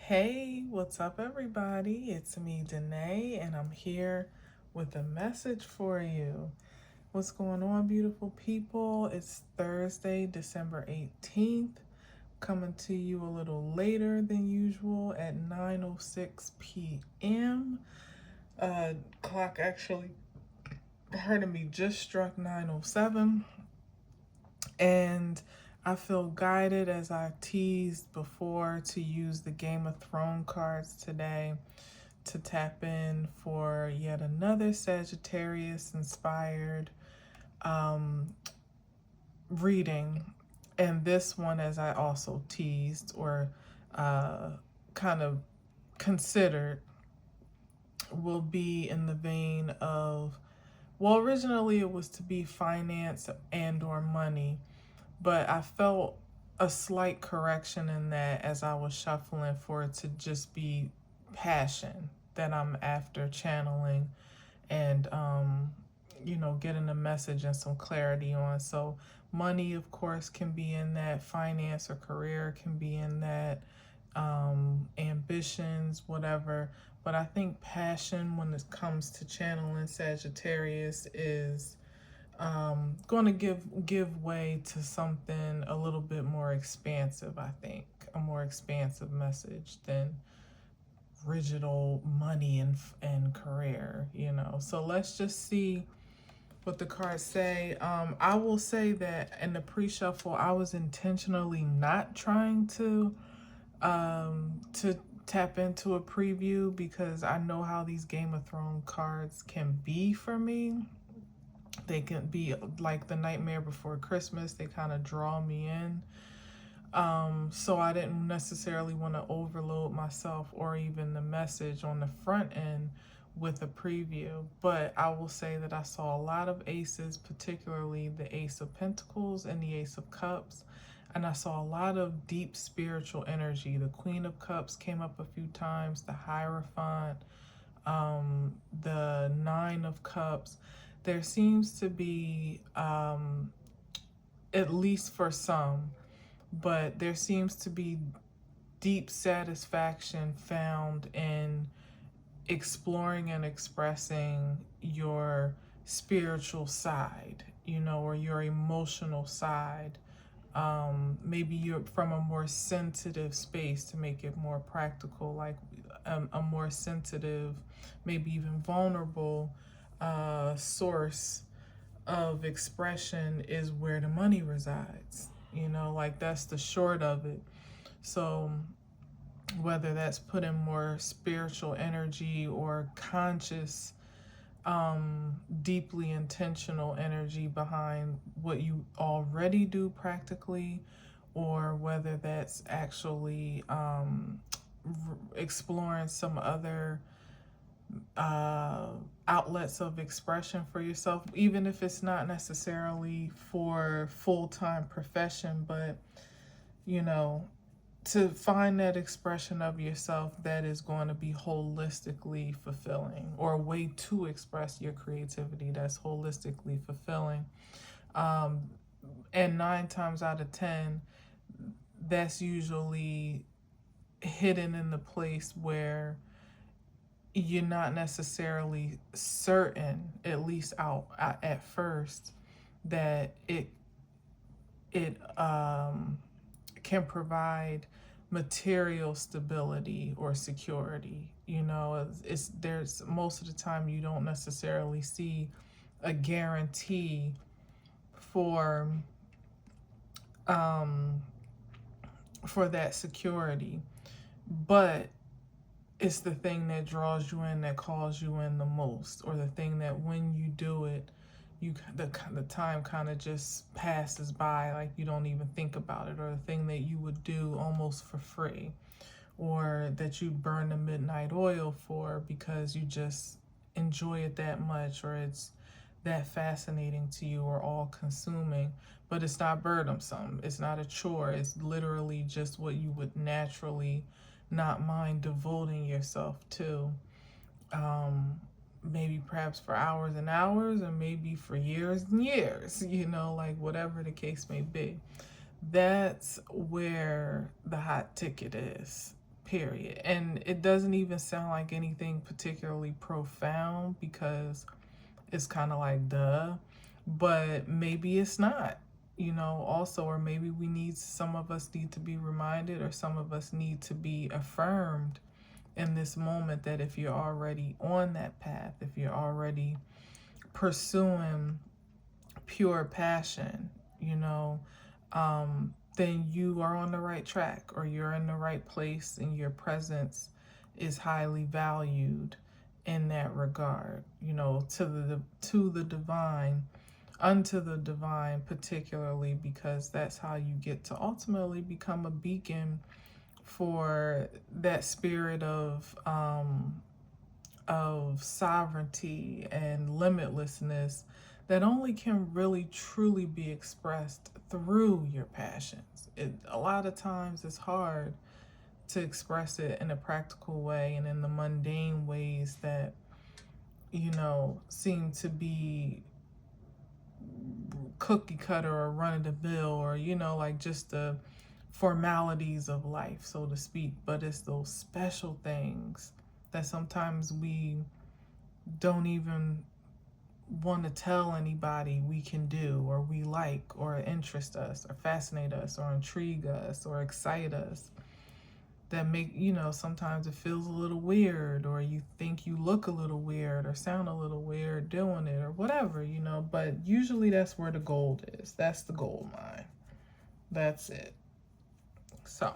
Hey, what's up, everybody? It's me, Danae, and I'm here with a message for you. What's going on, beautiful people? It's Thursday, December 18th, coming to you a little later than usual at 9:06 p.m. Clock actually, pardon me, just struck 9:07, and I feel guided, as I teased before, to use the Game of Thrones cards today to tap in for yet another Sagittarius inspired reading. And this one, as I also teased or uh, kind of considered, will be in the vein of, well, originally it was to be finance and or money, but I felt a slight correction in that as I was shuffling, for it to just be passion that I'm after channeling and getting a message and some clarity on. So money, of course, can be in that, finance or career can be in that, ambitions, whatever. But I think passion, when it comes to channeling Sagittarius, is going to give way to something a little bit more expansive. I think a more expansive message than rigid old money and career. So let's just see what the cards say. I will say that in the pre-shuffle, I was intentionally not trying to tap into a preview, because I know how these Game of Thrones cards can be for me. They can be like the Nightmare Before Christmas. They kind of draw me in. So I didn't necessarily want to overload myself or even the message on the front end with a preview. But I will say that I saw a lot of aces, particularly the Ace of Pentacles and the Ace of Cups. And I saw a lot of deep spiritual energy. The Queen of Cups came up a few times, the Hierophant, the Nine of Cups. There seems to be, at least for some, but there seems to be deep satisfaction found in exploring and expressing your spiritual side, or your emotional side. Maybe you're from a more sensitive space, to make it more practical, like a more sensitive, maybe even vulnerable source of expression is where the money resides. Like that's the short of it. So whether that's putting more spiritual energy or conscious, deeply intentional energy behind what you already do practically, or whether that's actually exploring some other outlets of expression for yourself, even if it's not necessarily for full-time profession, but to find that expression of yourself that is going to be holistically fulfilling, or a way to express your creativity that's holistically fulfilling. And 9 times out of 10, that's usually hidden in the place where you're not necessarily certain, at least out at first, that it can provide material stability or security. It's there's most of the time you don't necessarily see a guarantee for that security, but it's the thing that draws you in, that calls you in the most, or the thing that when you do it, the time kind of just passes by, like you don't even think about it, or the thing that you would do almost for free, or that you burn the midnight oil for because you just enjoy it that much, or it's that fascinating to you, or all consuming. But it's not burdensome, it's not a chore, it's literally just what you would naturally not mind devoting yourself to. Maybe perhaps for hours and hours, or maybe for years and years, like whatever the case may be. That's where the hot ticket is, period. And it doesn't even sound like anything particularly profound because it's kind of like duh, but maybe it's not, you know, also, or maybe some of us need to be reminded, or some of us need to be affirmed in this moment that if you're already on that path, if you're already pursuing pure passion, you know, then you are on the right track, or you're in the right place, and your presence is highly valued in that regard, you know, to the divine, unto the divine, particularly because that's how you get to ultimately become a beacon for that spirit of sovereignty and limitlessness that only can really truly be expressed through your passions. A lot of times it's hard to express it in a practical way and in the mundane ways that, you know, seem to be cookie cutter or run of the mill, or, you know, like just the formalities of life, so to speak. But it's those special things that sometimes we don't even want to tell anybody we can do, or we like, or interest us, or fascinate us, or intrigue us, or excite us, that make, you know, sometimes it feels a little weird, or you think you look a little weird or sound a little weird doing it, or whatever, you know. But usually that's where the gold is. That's the gold mine. That's it. So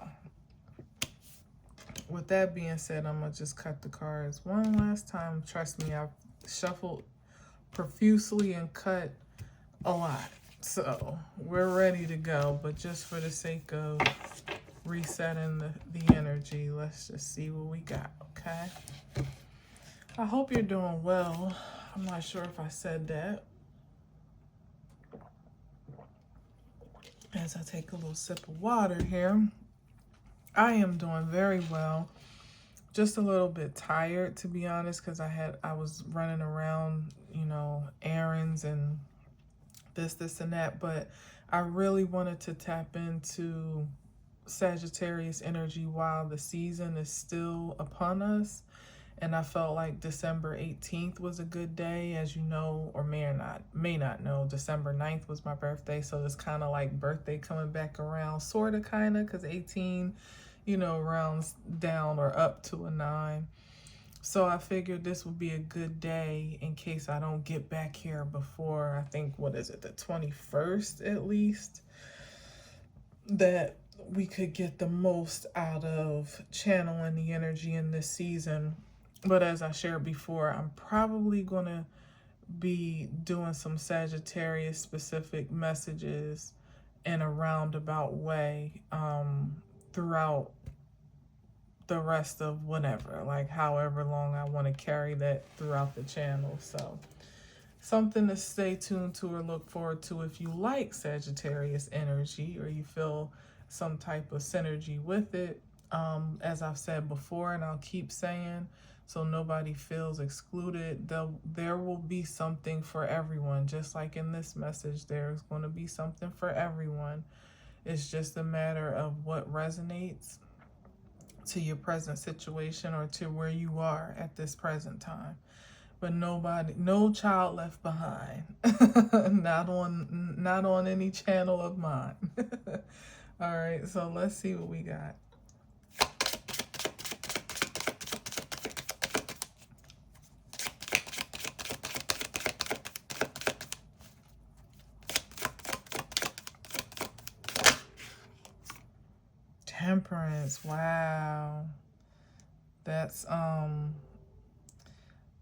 with that being said, I'm gonna just cut the cards one last time. Trust me, I've shuffled profusely and cut a lot, so we're ready to go. But just for the sake of resetting the energy, let's just see what we got. Okay, I hope you're doing well. I'm not sure if I said that. As I take a little sip of water here, I am doing very well. Just a little bit tired, to be honest, because I was running around, you know, errands and this and that. But I really wanted to tap into Sagittarius energy while the season is still upon us. And I felt like December 18th was a good day. As you know, or may not know, December 9th was my birthday. So it's kind of like birthday coming back around, sort of, kind of, because 18, you know, rounds down or up to a 9. So I figured this would be a good day in case I don't get back here before, I think, what is it, the 21st at least, that we could get the most out of channeling the energy in this season. But as I shared before, I'm probably going to be doing some Sagittarius specific messages in a roundabout way throughout the rest of whatever, like however long I want to carry that throughout the channel. So something to stay tuned to or look forward to if you like Sagittarius energy, or you feel some type of synergy with it. As I've said before, and I'll keep saying, so nobody feels excluded, there will be something for everyone. Just like in this message, there's going to be something for everyone. It's just a matter of what resonates to your present situation, or to where you are at this present time. But no child left behind. not on any channel of mine. All right, so let's see what we got. Temperance. Wow. That's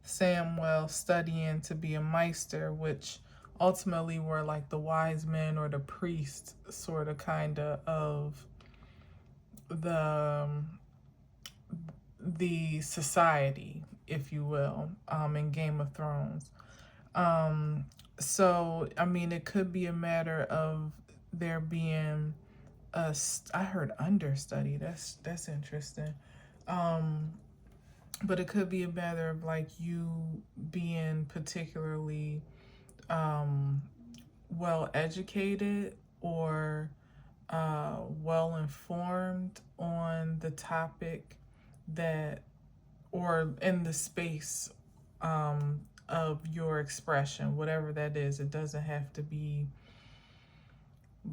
Samuel studying to be a Meister, which ultimately were like the wise men or the priest, sort of, kind of the society, if you will, in Game of Thrones. So I mean, it could be a matter of there being I heard understudy. That's interesting. But it could be a matter of like you being particularly well educated, or well informed on the topic that, or in the space of your expression, whatever that is. It doesn't have to be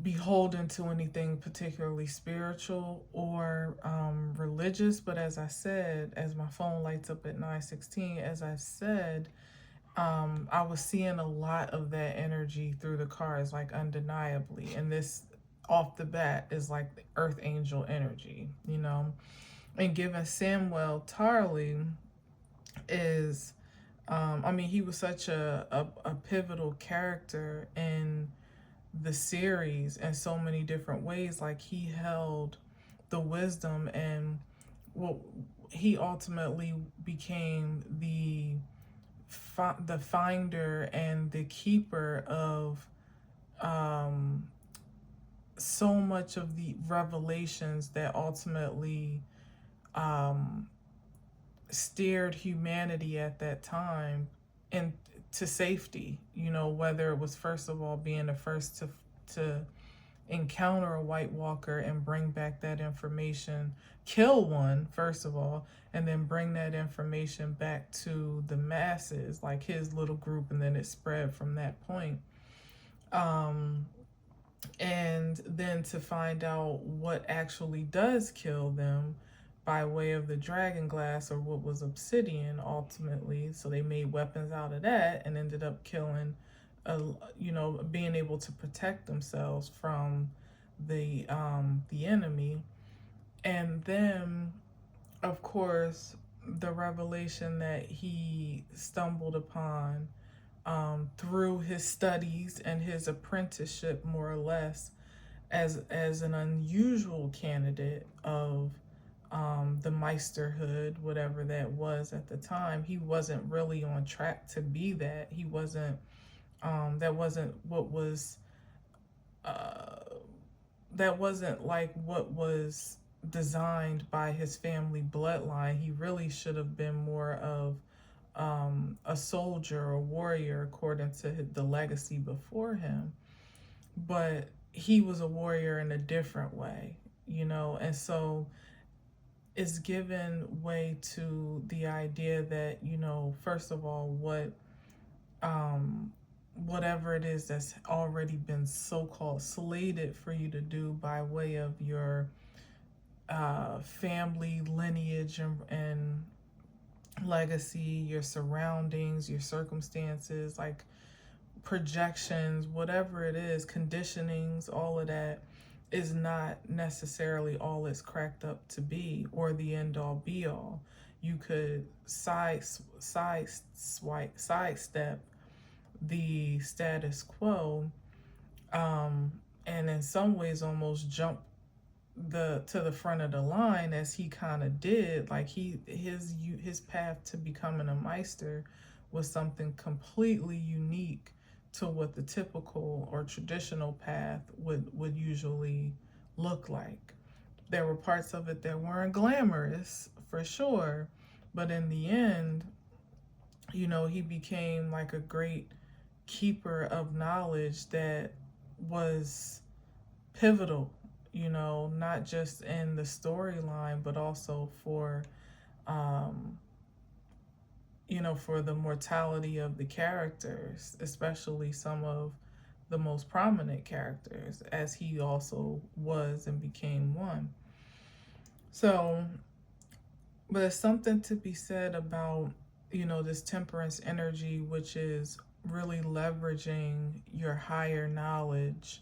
beholden to anything particularly spiritual or religious. But as I said, as my phone lights up at 9:16, as I said, I was seeing a lot of that energy through the cards, like undeniably. And this off the bat is like the earth angel energy, you know. And given Samuel Tarley is, I mean, he was such a pivotal character in the series in so many different ways. Like, he held the wisdom, and well, he ultimately became the finder and the keeper of so much of the revelations that ultimately steered humanity at that time into safety. You know, whether it was, first of all, being the first to encounter a White Walker and bring back that information, kill one, first of all, and then bring that information back to the masses, like his little group, and then it spread from that point. And then to find out what actually does kill them by way of the dragon glass, or what was obsidian ultimately. So they made weapons out of that and ended up killing, you know, being able to protect themselves from the enemy. And then, of course, the revelation that he stumbled upon through his studies and his apprenticeship, more or less, as an unusual candidate of the Meisterhood, whatever that was at the time. He wasn't really on track to be that. He wasn't. That wasn't what was. That wasn't like what was designed by his family bloodline. He really should have been more of a soldier, a warrior, according to the legacy before him. But he was a warrior in a different way, you know, and so it's given way to the idea that, you know, first of all, whatever it is that's already been so-called slated for you to do by way of your family lineage and legacy, your surroundings, your circumstances, like projections, whatever it is, conditionings, all of that is not necessarily all it's cracked up to be, or the end all be all. You could sidestep the status quo, and in some ways almost jump to the front of the line, as he kind of did. Like, his path to becoming a Meister was something completely unique to what the typical or traditional path would usually look like. There were parts of it that weren't glamorous, for sure, but in the end, you know, he became like a great keeper of knowledge that was pivotal, you know, not just in the storyline, but also for, you know, for the mortality of the characters, especially some of the most prominent characters, as he also was and became one. So, but there's something to be said about, you know, this temperance energy, which is really leveraging your higher knowledge,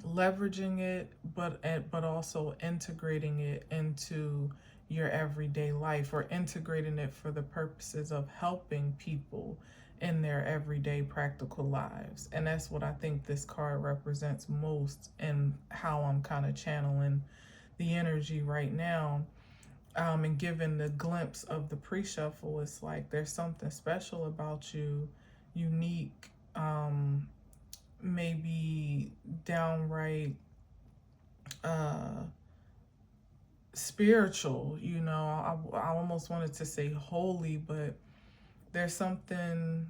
leveraging it, but also integrating it into your everyday life, or integrating it for the purposes of helping people in their everyday practical lives. And that's what I think this card represents most, and how I'm kind of channeling the energy right now. And given the glimpse of the pre-shuffle, it's like there's something special about you, unique, maybe downright spiritual, you know. I almost wanted to say holy, but there's something,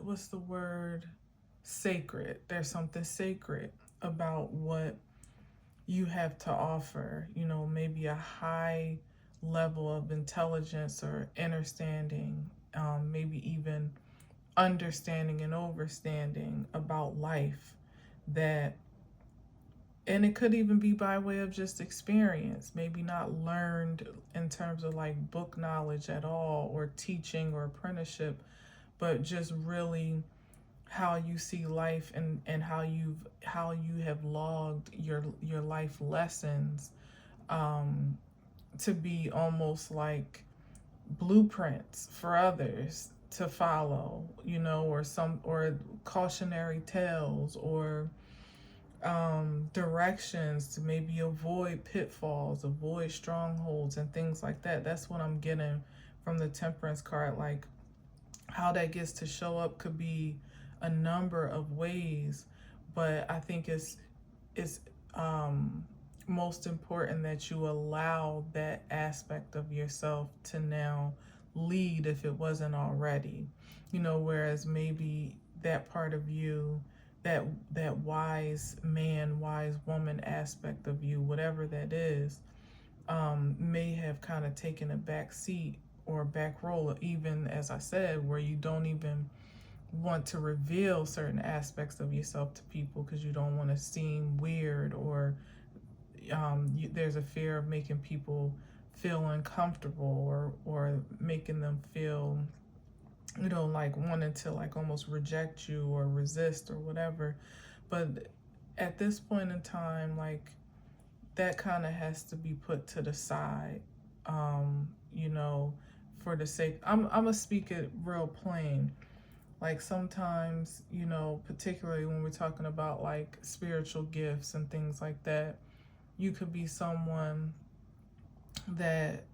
what's the word? sacred. There's something sacred about what you have to offer. You know, maybe a high level of intelligence or understanding, maybe even understanding and overstanding about life, that, and it could even be by way of just experience, maybe not learned in terms of like book knowledge at all, or teaching or apprenticeship, but just really how you see life, and how you have logged your life lessons, to be almost like blueprints for others to follow, you know, or cautionary tales, or directions to maybe avoid pitfalls, avoid strongholds, and things like that. That's what I'm getting from the Temperance card. Like, how that gets to show up could be a number of ways, but I think it's most important that you allow that aspect of yourself to now lead, if it wasn't already. You know, whereas maybe that part of you, that wise man, wise woman aspect of you, whatever that is, may have kind of taken a back seat or a back role, even as I said, where you don't even want to reveal certain aspects of yourself to people because you don't want to seem weird, or there's a fear of making people feel uncomfortable, or making them feel, you know, like wanting to like almost reject you or resist or whatever. But at this point in time, like, that kind of has to be put to the side, you know, for the sake, I'm gonna speak it real plain. Like, sometimes, you know, particularly when we're talking about like spiritual gifts and things like that, you could be someone that,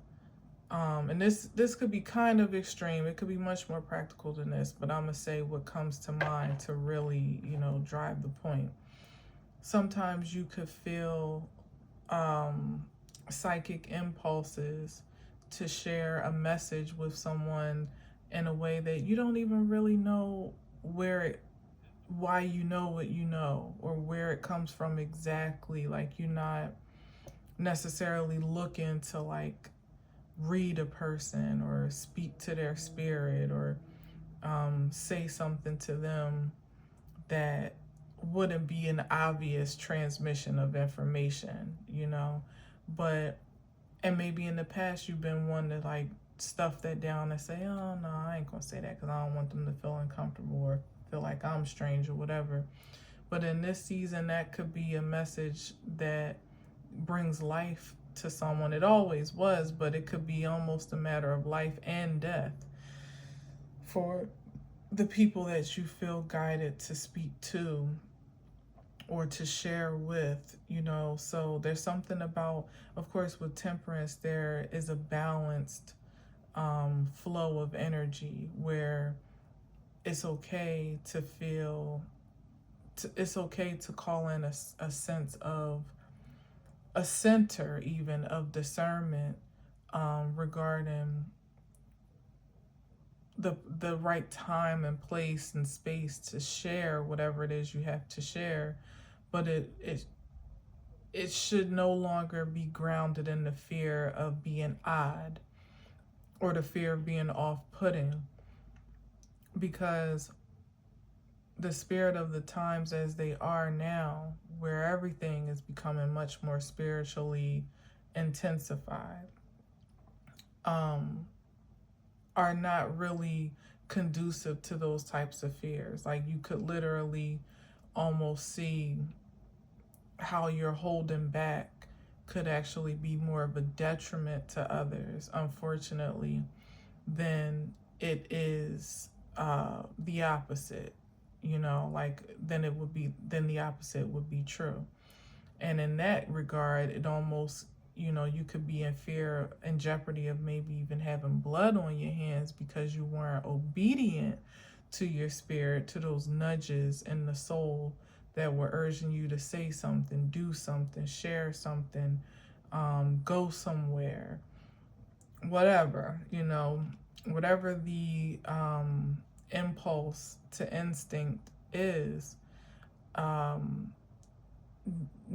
and this could be kind of extreme. It could be much more practical than this, but I'm gonna say what comes to mind to really, you know, drive the point. Sometimes you could feel psychic impulses to share a message with someone in a way that you don't even really know why you know what you know, or where it comes from exactly. Like, you're not necessarily looking to like read a person or speak to their spirit, or say something to them that wouldn't be an obvious transmission of information, you know. But, and maybe in the past you've been one to like stuff that down and say, oh no, I ain't gonna say that because I don't want them to feel uncomfortable or feel like I'm strange or whatever. But in this season, that could be a message that brings life to someone. It always was, but it could be almost a matter of life and death for the people that you feel guided to speak to or to share with, you know. So there's something about, of course, with Temperance, there is a balanced flow of energy where it's okay to feel, it's okay to call in a sense of a center, even of discernment, regarding the right time and place and space to share whatever it is you have to share. But it should no longer be grounded in the fear of being odd, or the fear of being off-putting, because the spirit of the times as they are now, where everything is becoming much more spiritually intensified, are not really conducive to those types of fears. Like, you could literally almost see how you're holding back could actually be more of a detriment to others, unfortunately, than it is the opposite. You know, like, then the opposite would be true. And in that regard, it almost, you know, you could be in fear and jeopardy of maybe even having blood on your hands because you weren't obedient to your spirit, to those nudges in the soul that were urging you to say something, do something, share something, go somewhere, whatever, you know, whatever the impulse to instinct is,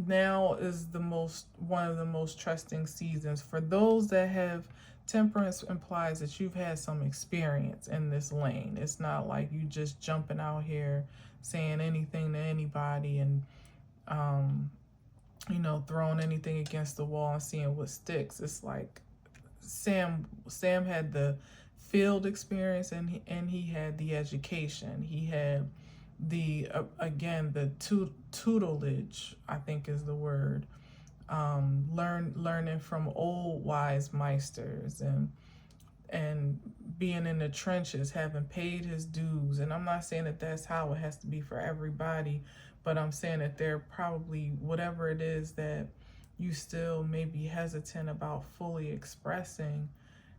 now is one of the most trusting seasons. For those that have temperance, implies that you've had some experience in this lane. It's not like you just jumping out here saying anything to anybody and throwing anything against the wall and seeing what sticks. It's like Sam had the field experience, and he had the education. He had the again, the tutelage, I think is the word. Learning from old wise meisters, and being in the trenches, having paid his dues. And I'm not saying that that's how it has to be for everybody, but I'm saying that they're probably, whatever it is that you still may be hesitant about fully expressing,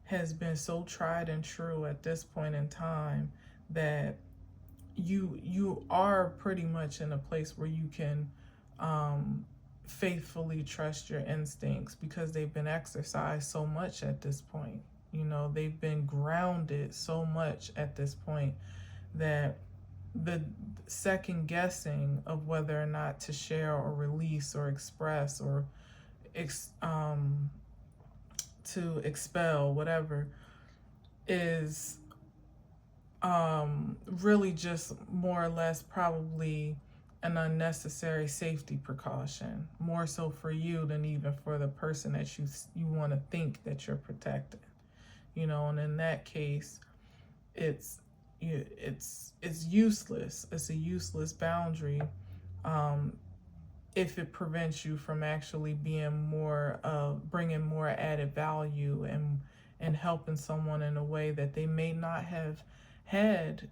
has been so tried and true at this point in time that you are pretty much in a place where you can faithfully trust your instincts, because they've been exercised so much at this point. They've been grounded so much at this point that the second guessing of whether or not to share or release or express or to expel, whatever, is really just more or less probably an unnecessary safety precaution, more so for you than even for the person that you want to think that you're protecting. And in that case, it's useless. It's a useless boundary if it prevents you from actually being bringing more added value and helping someone in a way that they may not have had,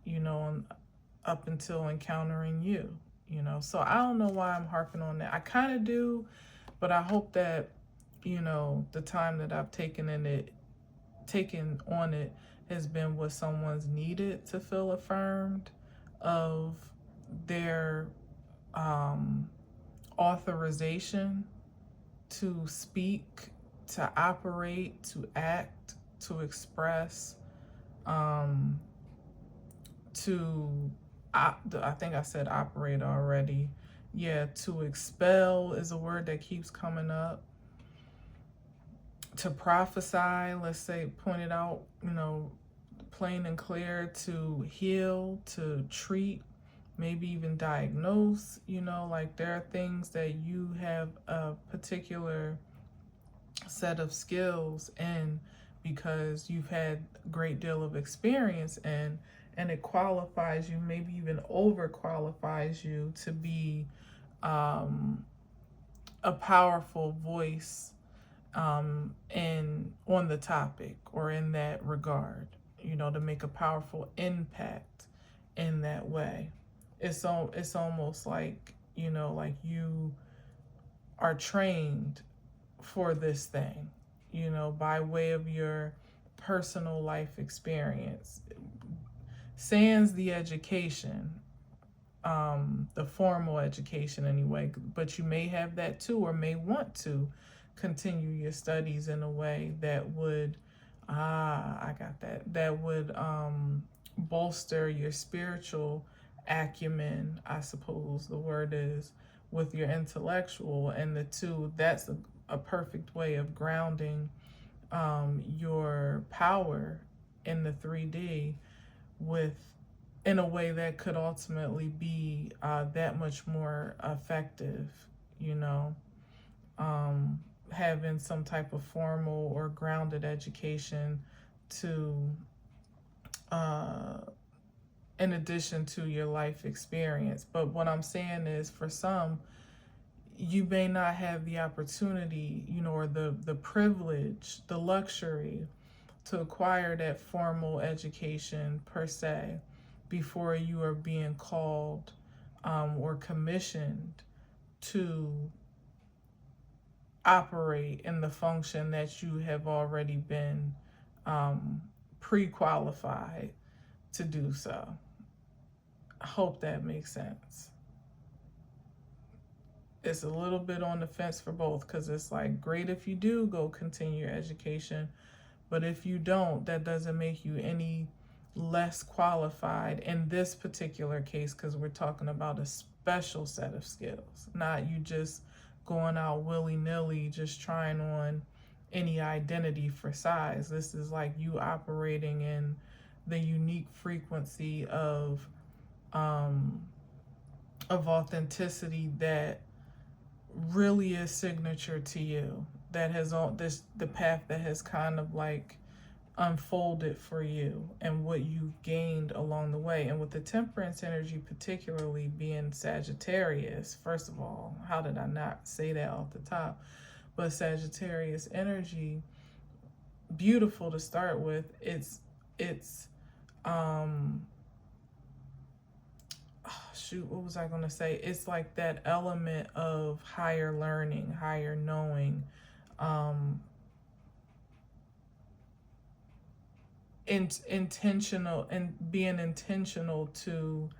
up until encountering you. So I don't know why I'm harping on that. I kind of do, but I hope that the time that I've taken on it has been what someone's needed to feel affirmed of their authorization to speak, to operate, to act, to express, I think I said operate already. Yeah, to expel is a word that keeps coming up. To prophesy, let's say, point it out, plain and clear. To heal, to treat, maybe even diagnose. Like there are things that you have a particular set of skills in, because you've had a great deal of experience in, and it qualifies you, maybe even over qualifies you to be a powerful voice on the topic or in that regard, to make a powerful impact in that way. It's almost like, like you are trained for this thing, by way of your personal life experience, sans the education, the formal education anyway, but you may have that too, or may want to continue your studies in a way that would, that would bolster your spiritual acumen, I suppose the word is, with your intellectual, and the two, that's a perfect way of grounding your power in the 3D in a way that could ultimately be that much more effective, having some type of formal or grounded education to in addition to your life experience. But what I'm saying is, for some, you may not have the opportunity, or the privilege, the luxury to acquire that formal education per se before you are being called or commissioned to operate in the function that you have already been pre-qualified to do so. I hope that makes sense. It's a little bit on the fence for both, because it's like, great if you do go continue your education, but if you don't, that doesn't make you any less qualified in this particular case, because we're talking about a special set of skills, not you just going out willy-nilly just trying on any identity for size. This is like you operating in the unique frequency of authenticity that really is signature to you, that has all this, the path that has kind of like unfolded for you and what you gained along the way. And with the temperance energy particularly being Sagittarius, first of all, how did I not say that off the top? But Sagittarius energy, beautiful to start with. It's what was I going to say? It's like that element of higher learning, higher knowing, intentional, and being intentional to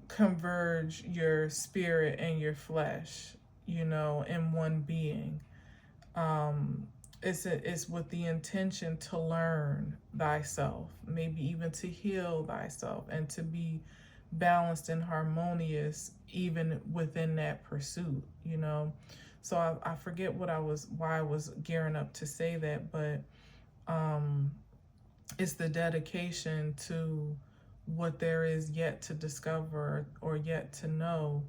converge your spirit and your flesh, in one being. It's with the intention to learn thyself, maybe even to heal thyself, and to be balanced and harmonious even within that pursuit, So I forget why I was gearing up to say that, but it's the dedication to what there is yet to discover or yet to know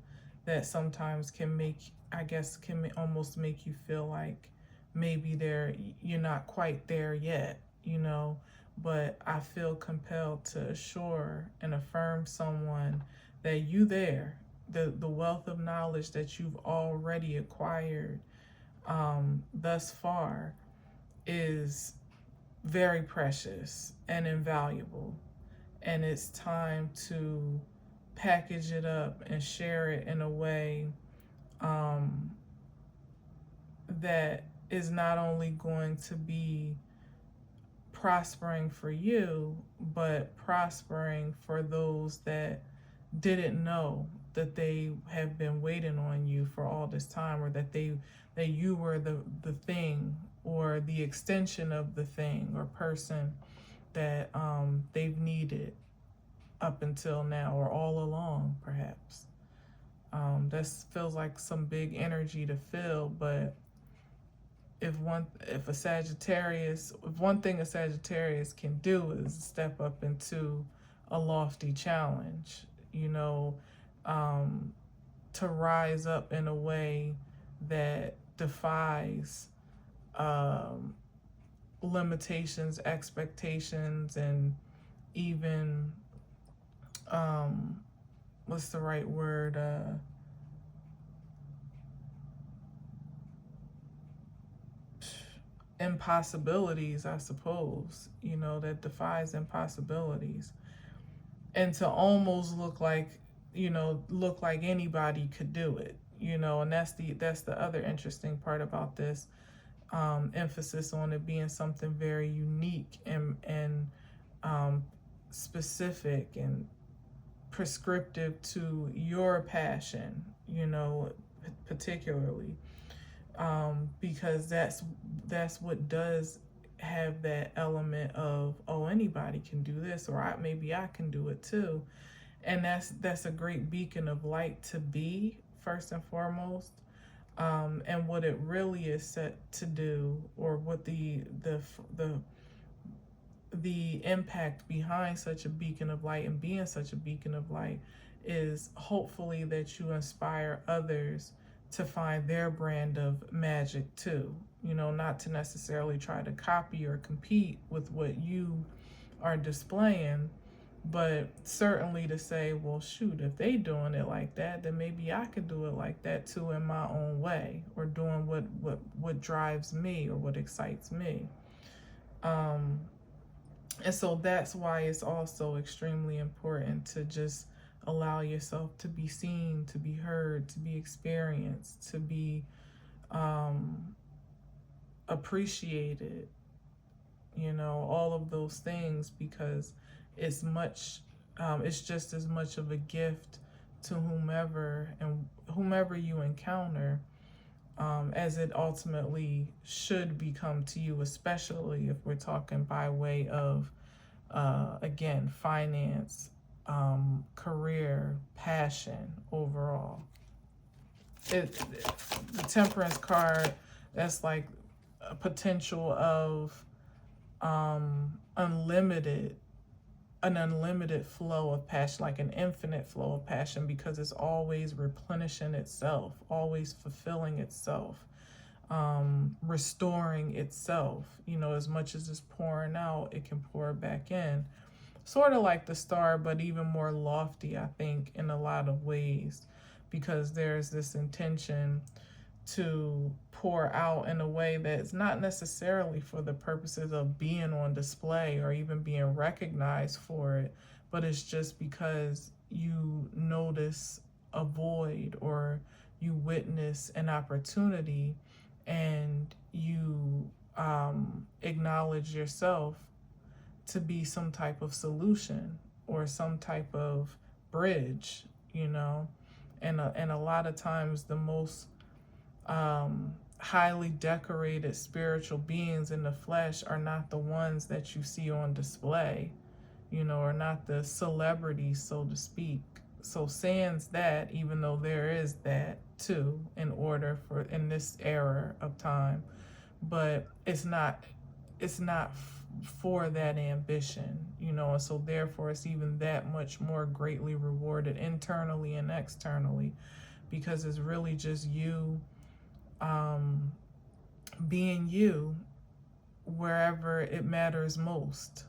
that sometimes can almost make you feel like maybe you're not quite there yet, but I feel compelled to assure and affirm someone that you there, the wealth of knowledge that you've already acquired thus far is very precious and invaluable, and it's time to package it up and share it in a way that is not only going to be prospering for you, but prospering for those that didn't know that they have been waiting on you for all this time, or that you were the thing, or the extension of the thing or person that they've needed up until now, or all along, perhaps. This feels like some big energy to feel, but if one thing a Sagittarius can do is step up into a lofty challenge, to rise up in a way that defies limitations, expectations, and even what's the right word? Impossibilities, I suppose, that defies impossibilities. And to almost look like anybody could do it, and that's the other interesting part about this, emphasis on it being something very unique and specific and prescriptive to your passion, particularly, because that's what does have that element of, oh, anybody can do this, or maybe I can do it too. And that's a great beacon of light to be, first and foremost. And what it really is set to do, or what the impact behind such a beacon of light and being such a beacon of light, is hopefully that you inspire others to find their brand of magic too. Not to necessarily try to copy or compete with what you are displaying, but certainly to say, well, shoot, if they doing it like that, then maybe I could do it like that too, in my own way, or doing what drives me or what excites me. And so that's why it's also extremely important to just allow yourself to be seen, to be heard, to be experienced, to be appreciated, all of those things, because it's just as much of a gift to whomever you encounter, as it ultimately should become to you, especially if we're talking by way of, again, finance, career, passion overall. The Temperance card, that's like a potential of an unlimited flow of passion, like an infinite flow of passion, because it's always replenishing itself, always fulfilling itself, restoring itself. As much as it's pouring out, it can pour back in. Sort of like the star, but even more lofty, I think, in a lot of ways, because there's this intention to pour out in a way that's not necessarily for the purposes of being on display or even being recognized for it, but it's just because you notice a void or you witness an opportunity, and you acknowledge yourself to be some type of solution or some type of bridge, and a lot of times the most highly decorated spiritual beings in the flesh are not the ones that you see on display, or not the celebrities, so to speak. So sans that, even though there is that too, in this era of time, but it's not for that ambition, and so therefore it's even that much more greatly rewarded internally and externally, because it's really just you being you wherever it matters most,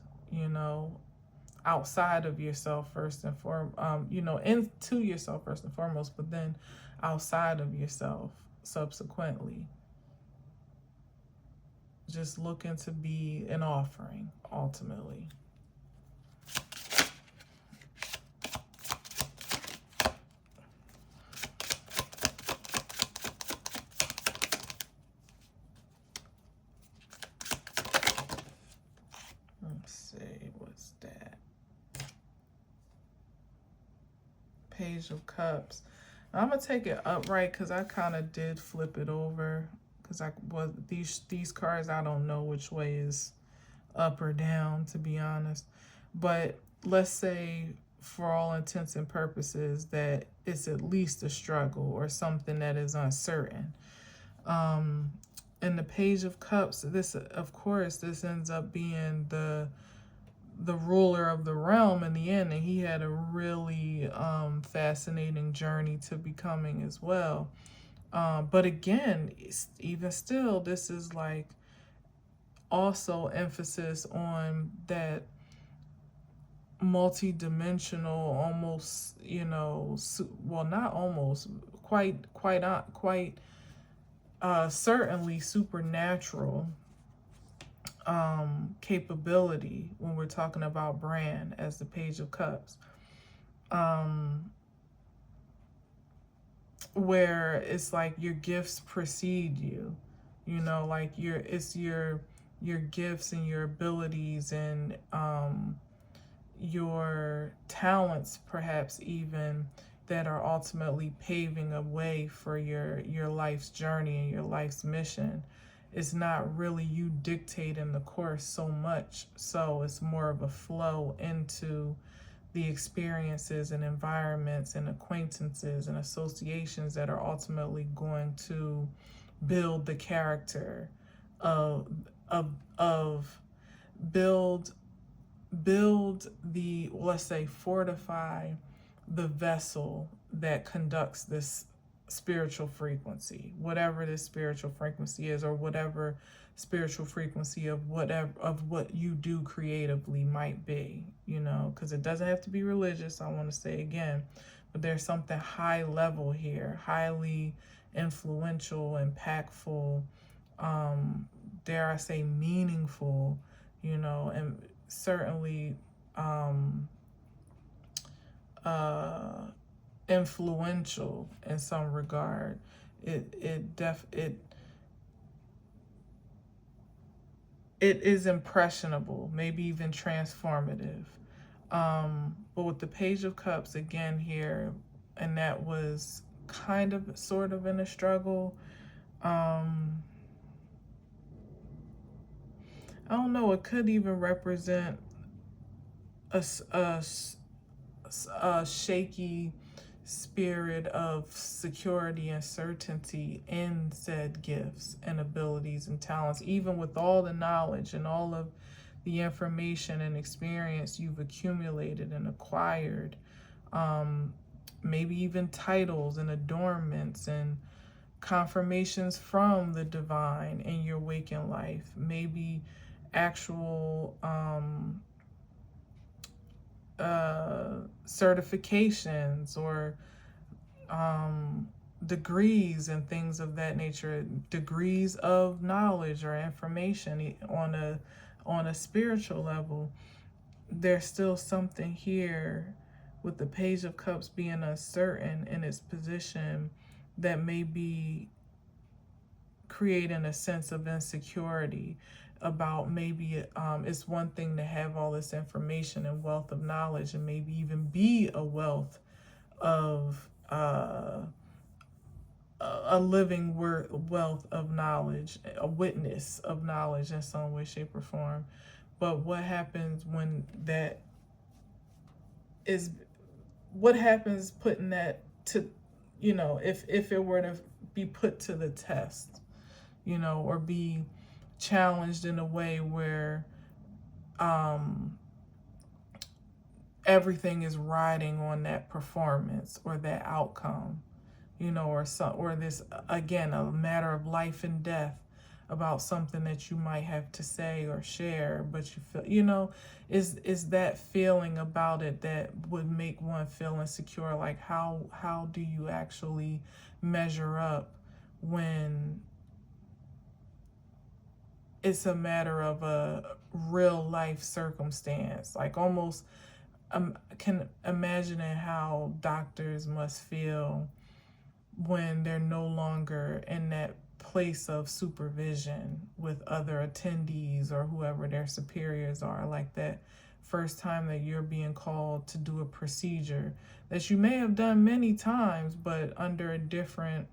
outside of yourself first and foremost, into yourself first and foremost, but then outside of yourself subsequently. Just looking to be an offering, ultimately. Let's see, what's that? Page of Cups. Now, I'm gonna take it upright because I kind of did flip it over. Because these cards, I don't know which way is up or down, to be honest. But let's say, for all intents and purposes, that it's at least a struggle or something that is uncertain. In the Page of Cups, this ends up being the ruler of the realm in the end, and he had a really fascinating journey to becoming as well. But again, even still, this is like also emphasis on that multi-dimensional, almost, well, not almost, quite certainly supernatural capability when we're talking about brand as the Page of Cups. Where it's like your gifts precede you, like it's your gifts and your abilities and your talents, perhaps even, that are ultimately paving a way for your life's journey and your life's mission. It's not really you dictating the course so much, so it's more of a flow into the experiences and environments and acquaintances and associations that are ultimately going to build the character build the, let's say, fortify the vessel that conducts this spiritual frequency, whatever this spiritual frequency is, or whatever spiritual frequency of what you do creatively might be, because it doesn't have to be religious, I want to say again, but there's something high level here, highly influential, impactful, dare I say meaningful, and certainly influential in some regard. It is impressionable, maybe even transformative. But with the Page of Cups again here, and that was kind of sort of in a struggle, Um, I don't know, it could even represent a, a shaky spirit of security and certainty in said gifts and abilities and talents, even with all the knowledge and all of the information and experience you've accumulated and acquired, maybe even titles and adornments and confirmations from the divine in your waking life, maybe actual certifications or degrees and things of that nature, degrees of knowledge or information on a spiritual level. There's still something here with the Page of Cups being uncertain in its position that may be creating a sense of insecurity about maybe it's one thing to have all this information and wealth of knowledge and maybe even be a wealth of a living wealth of knowledge, a witness of knowledge in some way, shape, or form. But what happens when that is, what happens putting that to, if it were to be put to the test, or be challenged in a way where everything is riding on that performance or that outcome, or this, again, a matter of life and death about something that you might have to say or share, but you feel, is that feeling about it that would make one feel insecure? Like how do you actually measure up when it's a matter of a real life circumstance? Like almost can imagining how doctors must feel when they're no longer in that place of supervision with other attendees or whoever their superiors are. Like that first time that you're being called to do a procedure that you may have done many times, but under a different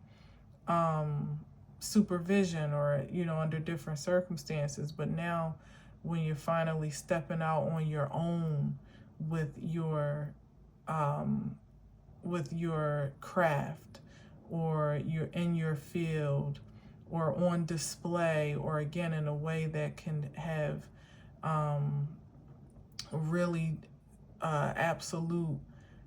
supervision or, under different circumstances. But now when you're finally stepping out on your own with your craft, or you're in your field or on display, or again in a way that can have really absolute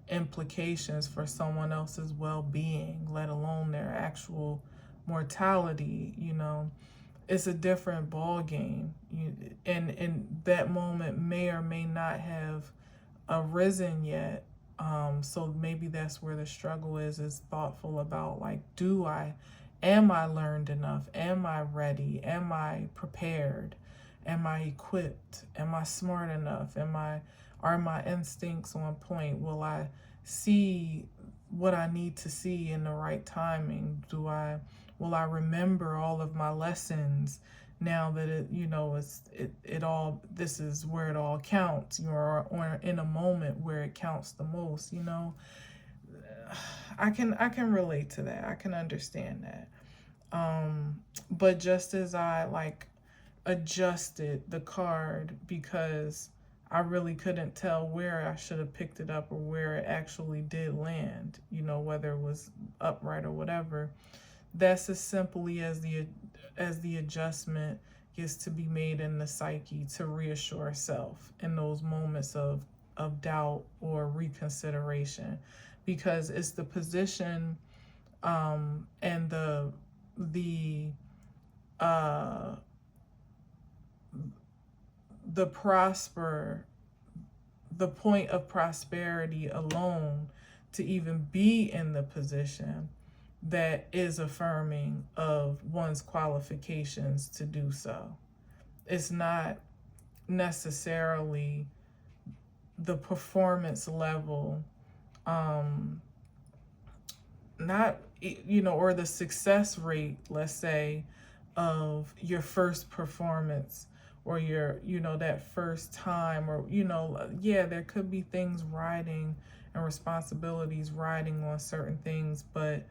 implications for someone else's well-being, let alone their actual mortality, it's a different ball game. And that moment may or may not have arisen yet. So maybe that's where the struggle is thoughtful about, like, am I learned enough? Am I ready? Am I prepared? Am I equipped? Am I smart enough? Are my instincts on point? Will I see what I need to see in the right timing? Will I remember all of my lessons now that this is where it all counts, or in a moment where it counts the most, I can relate to that. I can understand that. But just as I adjusted the card because I really couldn't tell where I should have picked it up or where it actually did land, whether it was upright or whatever. That's as simply as the adjustment gets to be made in the psyche to reassure self in those moments of doubt or reconsideration, because it's the position and the point of prosperity alone to even be in the position that is affirming of one's qualifications to do so. It's not necessarily the performance level, or the success rate, let's say, of your first performance, or your, that first time, or, there could be things riding and responsibilities riding on certain things, but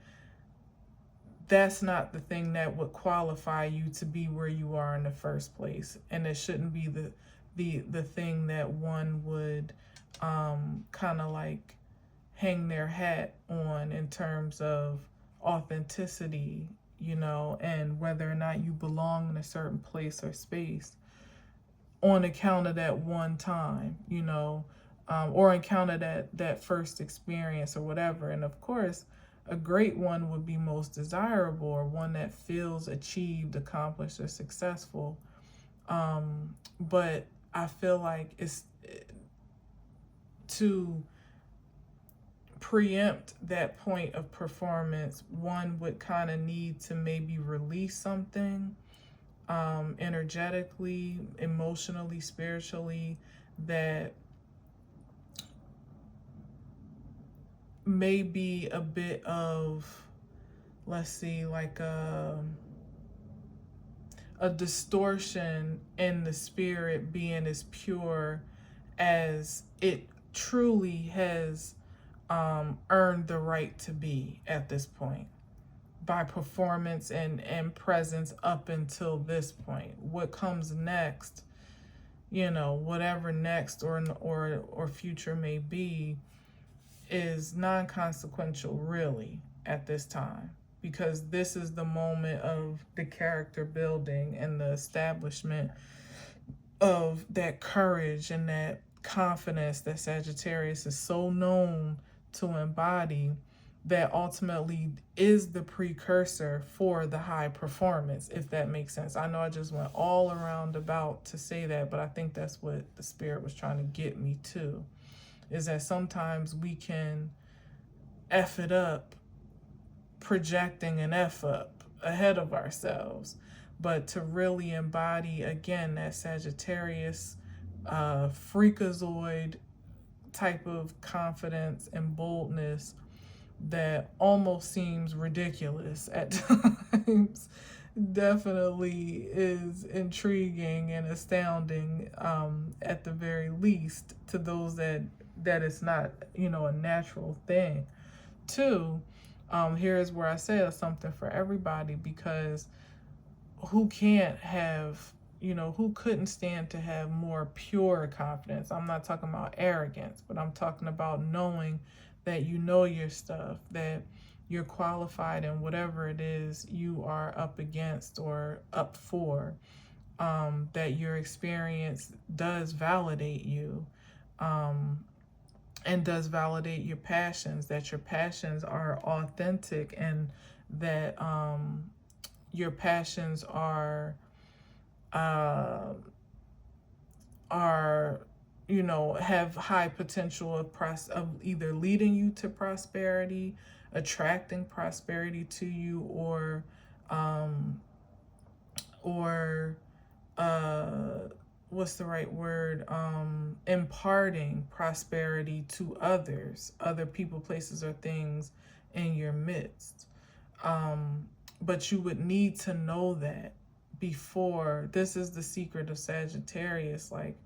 that's not the thing that would qualify you to be where you are in the first place, and it shouldn't be the thing that one would kind of like hang their hat on in terms of authenticity, you know, and whether or not you belong in a certain place or space on account of that one time, you know, or encounter that first experience or whatever. And of course, a great one would be most desirable, or one that feels achieved, accomplished, or successful. But I feel like it's to preempt that point of performance, one would kind of need to maybe release something energetically, emotionally, spiritually, that may be a bit of, let's see, like a distortion in the spirit being as pure as it truly has earned the right to be at this point, by performance and presence up until this point. What comes next, you know, whatever next or future may be, is non-consequential really at this time, because this is the moment of the character building and the establishment of that courage and that confidence that Sagittarius is so known to embody, that ultimately is the precursor for the high performance, if that makes sense. I know I just went all around about to say that, but I think that's what the spirit was trying to get me to, is that sometimes we can F it up projecting an F up ahead of ourselves. But to really embody, again, that Sagittarius freakazoid type of confidence and boldness that almost seems ridiculous at times, definitely is intriguing and astounding, at the very least, to those that it's not, you know, a natural thing. Two, here's where I say it's something for everybody, because who can't have, you know, who couldn't stand to have more pure confidence? I'm not talking about arrogance, but I'm talking about knowing that you know your stuff, that you're qualified in whatever it is you are up against or up for, that your experience does validate you, and does validate your passions, that your passions are authentic, and that your passions are, you know, have high potential of either leading you to prosperity, attracting prosperity to you, or what's the right word, imparting prosperity to others, other people, places, or things in your midst. But you would need to know that before. This is the secret of Sagittarius. Like,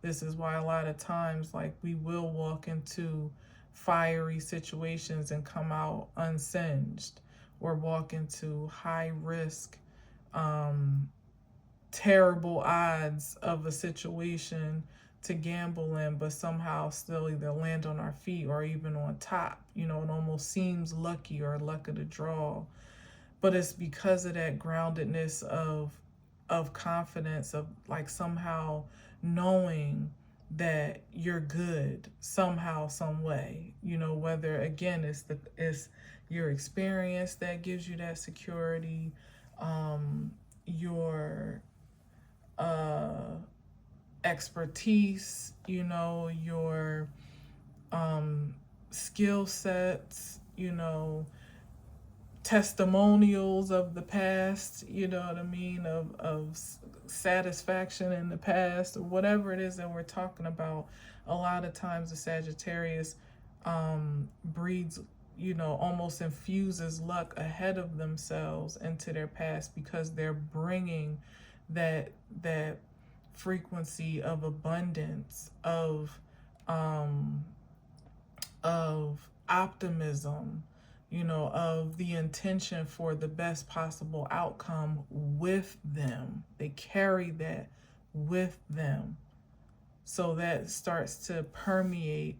this is why a lot of times, like, we will walk into fiery situations and come out unsinged, or walk into high risk, terrible odds of a situation to gamble in, but somehow still either land on our feet or even on top. You know, it almost seems lucky or luck of the draw, but it's because of that groundedness of confidence, of like somehow knowing that you're good somehow, some way. You know, whether again it's your experience that gives you that security, your expertise, you know, your skill sets, you know, testimonials of the past, you know what I mean, of satisfaction in the past, or whatever it is that we're talking about. A lot of times the Sagittarius breeds, you know, almost infuses luck ahead of themselves into their past, because they're bringing that frequency of abundance, of optimism, you know, of the intention for the best possible outcome with them. They carry that with them. So that starts to permeate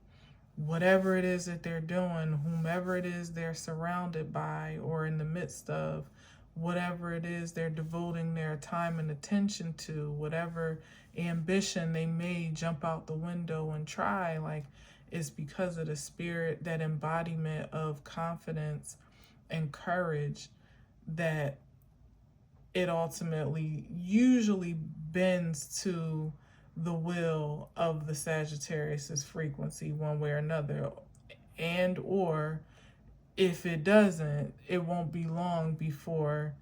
whatever it is that they're doing, whomever it is they're surrounded by or in the midst of, whatever it is they're devoting their time and attention to, whatever ambition they may jump out the window and try, like, it's because of the spirit, that embodiment of confidence and courage, that it ultimately usually bends to the will of the Sagittarius's frequency one way or another. And or if it doesn't, it won't be long before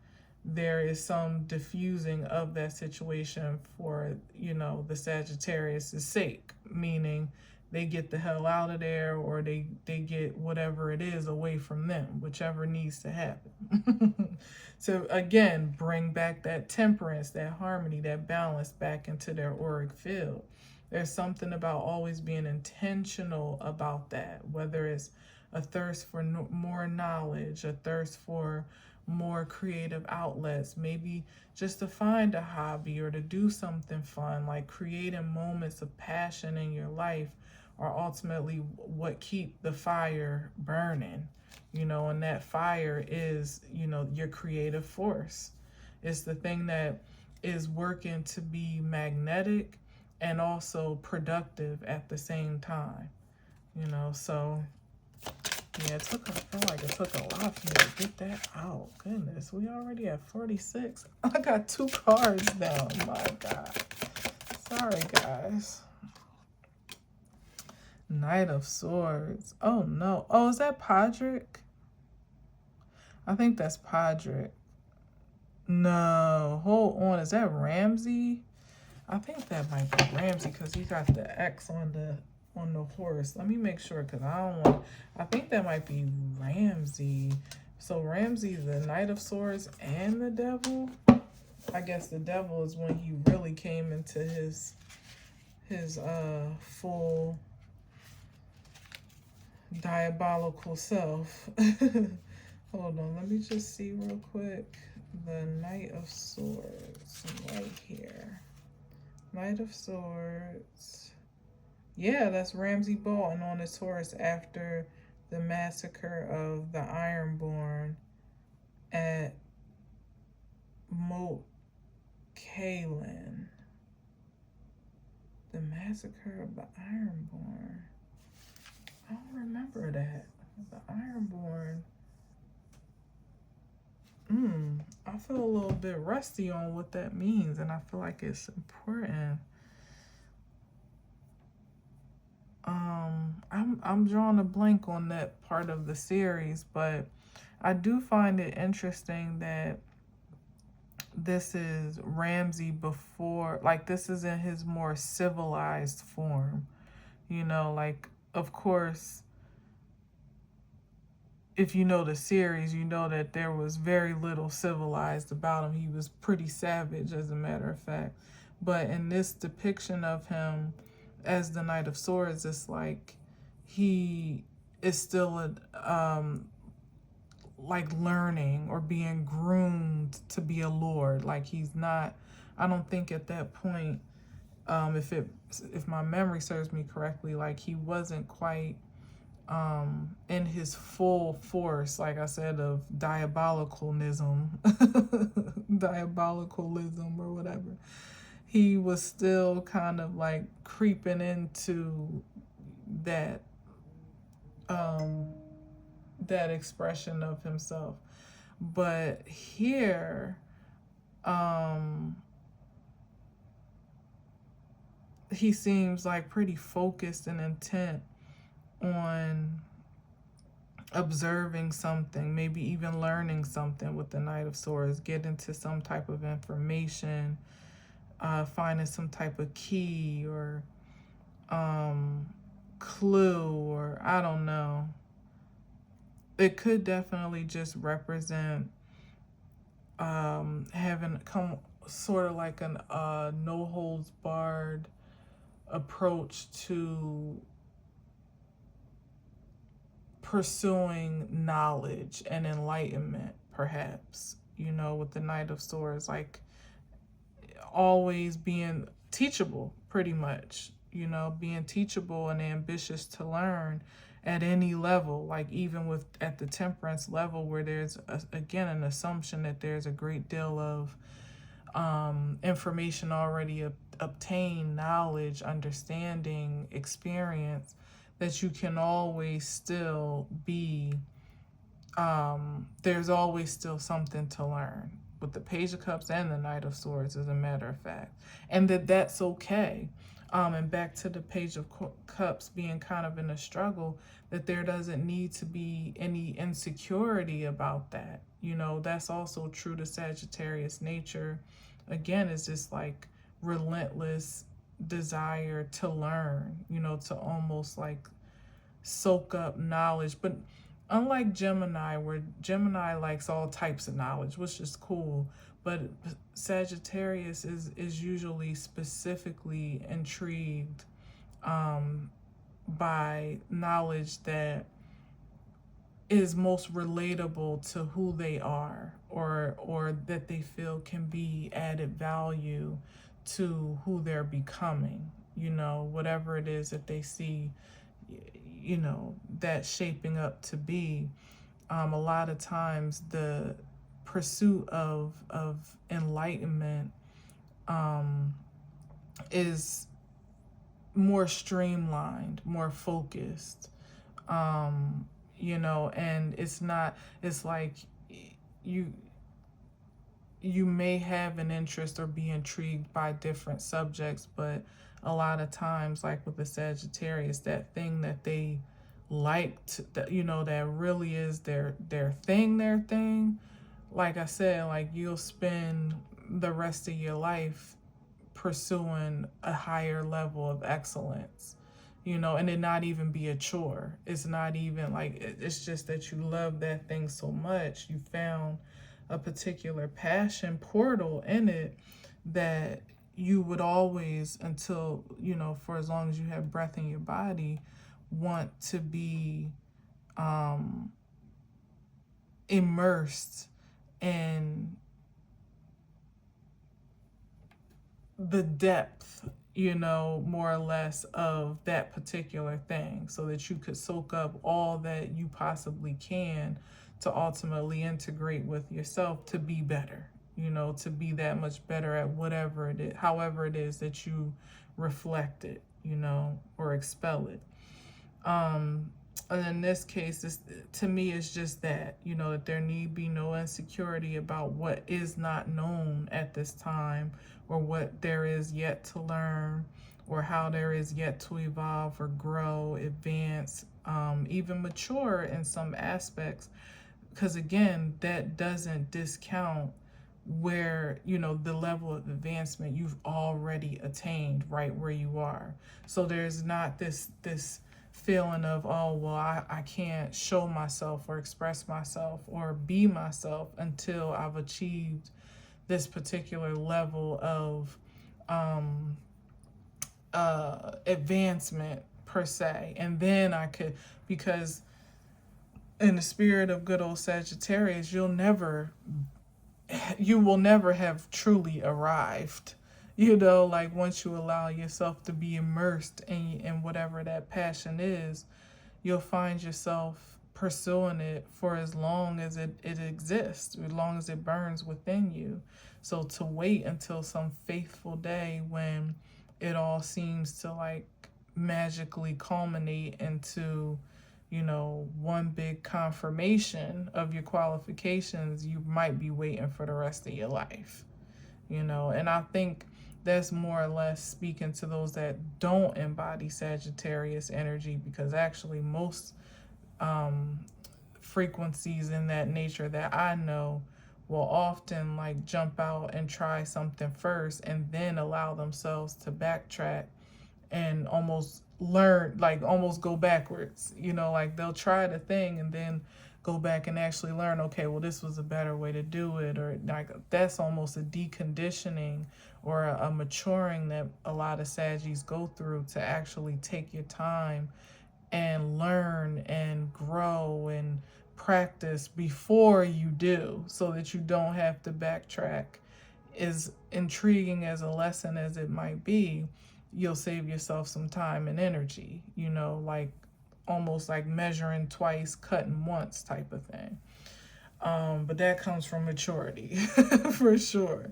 there is some diffusing of that situation for, you know, the Sagittarius's sake, meaning they get the hell out of there, or they get whatever it is away from them, whichever needs to happen. So again, bring back that temperance, that harmony, that balance back into their auric field. There's something about always being intentional about that, whether it's a thirst for more knowledge, a thirst for more creative outlets, maybe just to find a hobby or to do something fun, like creating moments of passion in your life are ultimately what keep the fire burning, you know, and that fire is, you know, your creative force. It's the thing that is working to be magnetic and also productive at the same time, you know. So yeah, I feel like it took a lot for me to get that out. Goodness, we already at 46. I got 2 cards down. My God. Sorry, guys. Knight of Swords. Oh, no. Oh, is that Podrick? I think that's Podrick. No, hold on. Is that Ramsey? I think that might be Ramsey because he got the X on the horse. Let me make sure, because I think that might be Ramsey. So Ramsey, the Knight of Swords and the Devil. I guess the Devil is when he really came into his full diabolical self. Hold on, let me just see real quick. The Knight of Swords right here. Knight of Swords. Yeah, that's Ramsay Bolton on his horse after the massacre of the Ironborn at Moat Cailin. The massacre of the Ironborn. I don't remember that. The Ironborn. I feel a little bit rusty on what that means, and I feel like it's important. I'm drawing a blank on that part of the series, but I do find it interesting that this is Ramsay before, like, this is in his more civilized form. You know, like, of course, if you know the series, you know that there was very little civilized about him. He was pretty savage, as a matter of fact. But in this depiction of him as the Knight of Swords, it's like he is still like learning or being groomed to be a lord. Like, he's not, I don't think at that point, if my memory serves me correctly, like, he wasn't quite in his full force, like I said, of diabolicalism or whatever. He was still kind of like creeping into that that expression of himself. But here, he seems like pretty focused and intent on observing something, maybe even learning something with the Knight of Swords, get into some type of information, finding some type of key or clue, or I don't know. It could definitely just represent having come sort of like an no holds barred approach to pursuing knowledge and enlightenment, perhaps, with the Knight of Swords, like always being teachable, pretty much, being teachable and ambitious to learn at any level, like even with at the Temperance level, where there's again an assumption that there's a great deal of information already obtained, knowledge, understanding, experience, that you can always still be, there's always still something to learn with the Page of Cups and the Knight of Swords, as a matter of fact, and that's okay. And back to the Page of Cups being kind of in a struggle, that there doesn't need to be any insecurity about that. That's also true to Sagittarius nature. Again, it's just like relentless desire to learn, to almost like soak up knowledge. But unlike Gemini, where Gemini likes all types of knowledge, which is cool, but Sagittarius is usually specifically intrigued by knowledge that is most relatable to who they are, or that they feel can be added value to who they're becoming, whatever it is that they see, that shaping up to be. A lot of times the pursuit of enlightenment is more streamlined, more focused, and it's like you may have an interest or be intrigued by different subjects, but a lot of times, like with the Sagittarius, that thing that they liked, that that really is their thing, like I said, like you'll spend the rest of your life pursuing a higher level of excellence, and it not even be a chore. It's not even like, it's just that you love that thing so much, you found a particular passion portal in it, that you would always, until, for as long as you have breath in your body, want to be immersed in the depth, more or less, of that particular thing, so that you could soak up all that you possibly can to ultimately integrate with yourself to be better, to be that much better at whatever it is, however it is that you reflect it, or expel it. And in this case, to me, it's just that, that there need be no insecurity about what is not known at this time, or what there is yet to learn, or how there is yet to evolve or grow, advance, even mature in some aspects. Because again, that doesn't discount where, the level of advancement you've already attained right where you are. So there's not this feeling of, oh, well, I can't show myself or express myself or be myself until I've achieved this particular level of advancement, per se. And then I could, because in the spirit of good old Sagittarius, you will never have truly arrived. Like once you allow yourself to be immersed in whatever that passion is, you'll find yourself pursuing it for as long as it exists, as long as it burns within you. So to wait until some faithful day when it all seems to like magically culminate into, one big confirmation of your qualifications, you might be waiting for the rest of your life, and I think that's more or less speaking to those that don't embody Sagittarius energy, because actually most frequencies in that nature that I know will often like jump out and try something first, and then allow themselves to backtrack and almost learn, like almost go backwards, like they'll try the thing and then go back and actually learn, okay, well, this was a better way to do it, or like that's almost a deconditioning or a maturing that a lot of Saggies go through, to actually take your time and learn and grow and practice before you do, so that you don't have to backtrack. As intriguing as a lesson as it might be, you'll save yourself some time and energy, like almost like measuring twice, cutting once type of thing. But that comes from maturity for sure.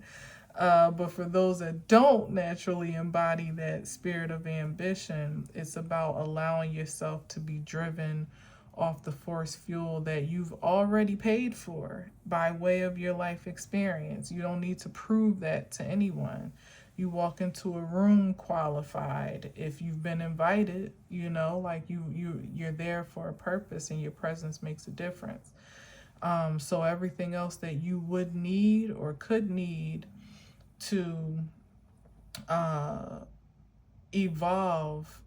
But for those that don't naturally embody that spirit of ambition, it's about allowing yourself to be driven off the force fuel that you've already paid for by way of your life experience. You don't need to prove that to anyone. You walk into a room qualified if you've been invited, like you're there for a purpose, and your presence makes a difference. So everything else that you would need or could need to evolve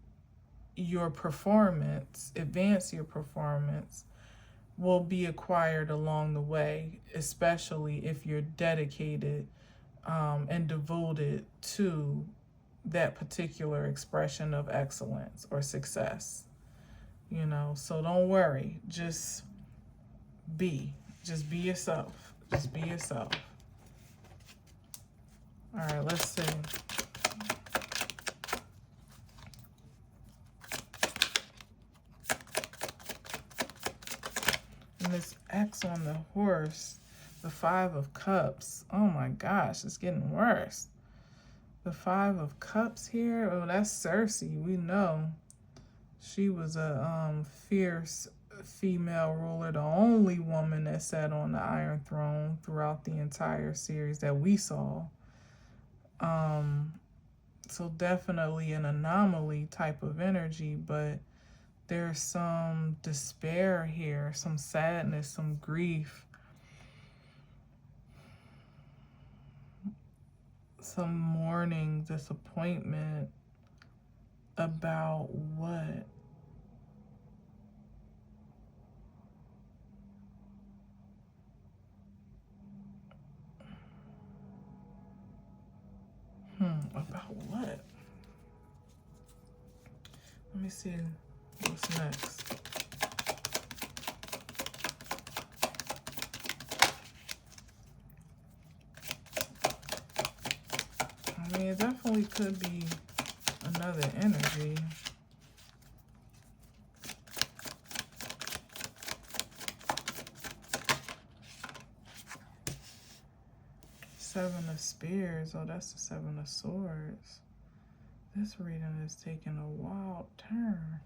your performance, advance your performance, will be acquired along the way, especially if you're dedicated and devoted to that particular expression of excellence or success. So don't worry, just be yourself. Just be yourself. All right, let's see. And this X on the horse, the Five of Cups. Oh my gosh, it's getting worse. The Five of Cups here. Oh, that's Cersei. We know she was a fierce female ruler, the only woman that sat on the Iron Throne throughout the entire series that we saw. So definitely an anomaly type of energy, but there's some despair here, some sadness, some grief, some mourning, disappointment about what? About what? Let me see what's next. I mean, it definitely could be another energy. Seven of Spears. Oh, that's the Seven of Swords. This reading is taking a wild turn.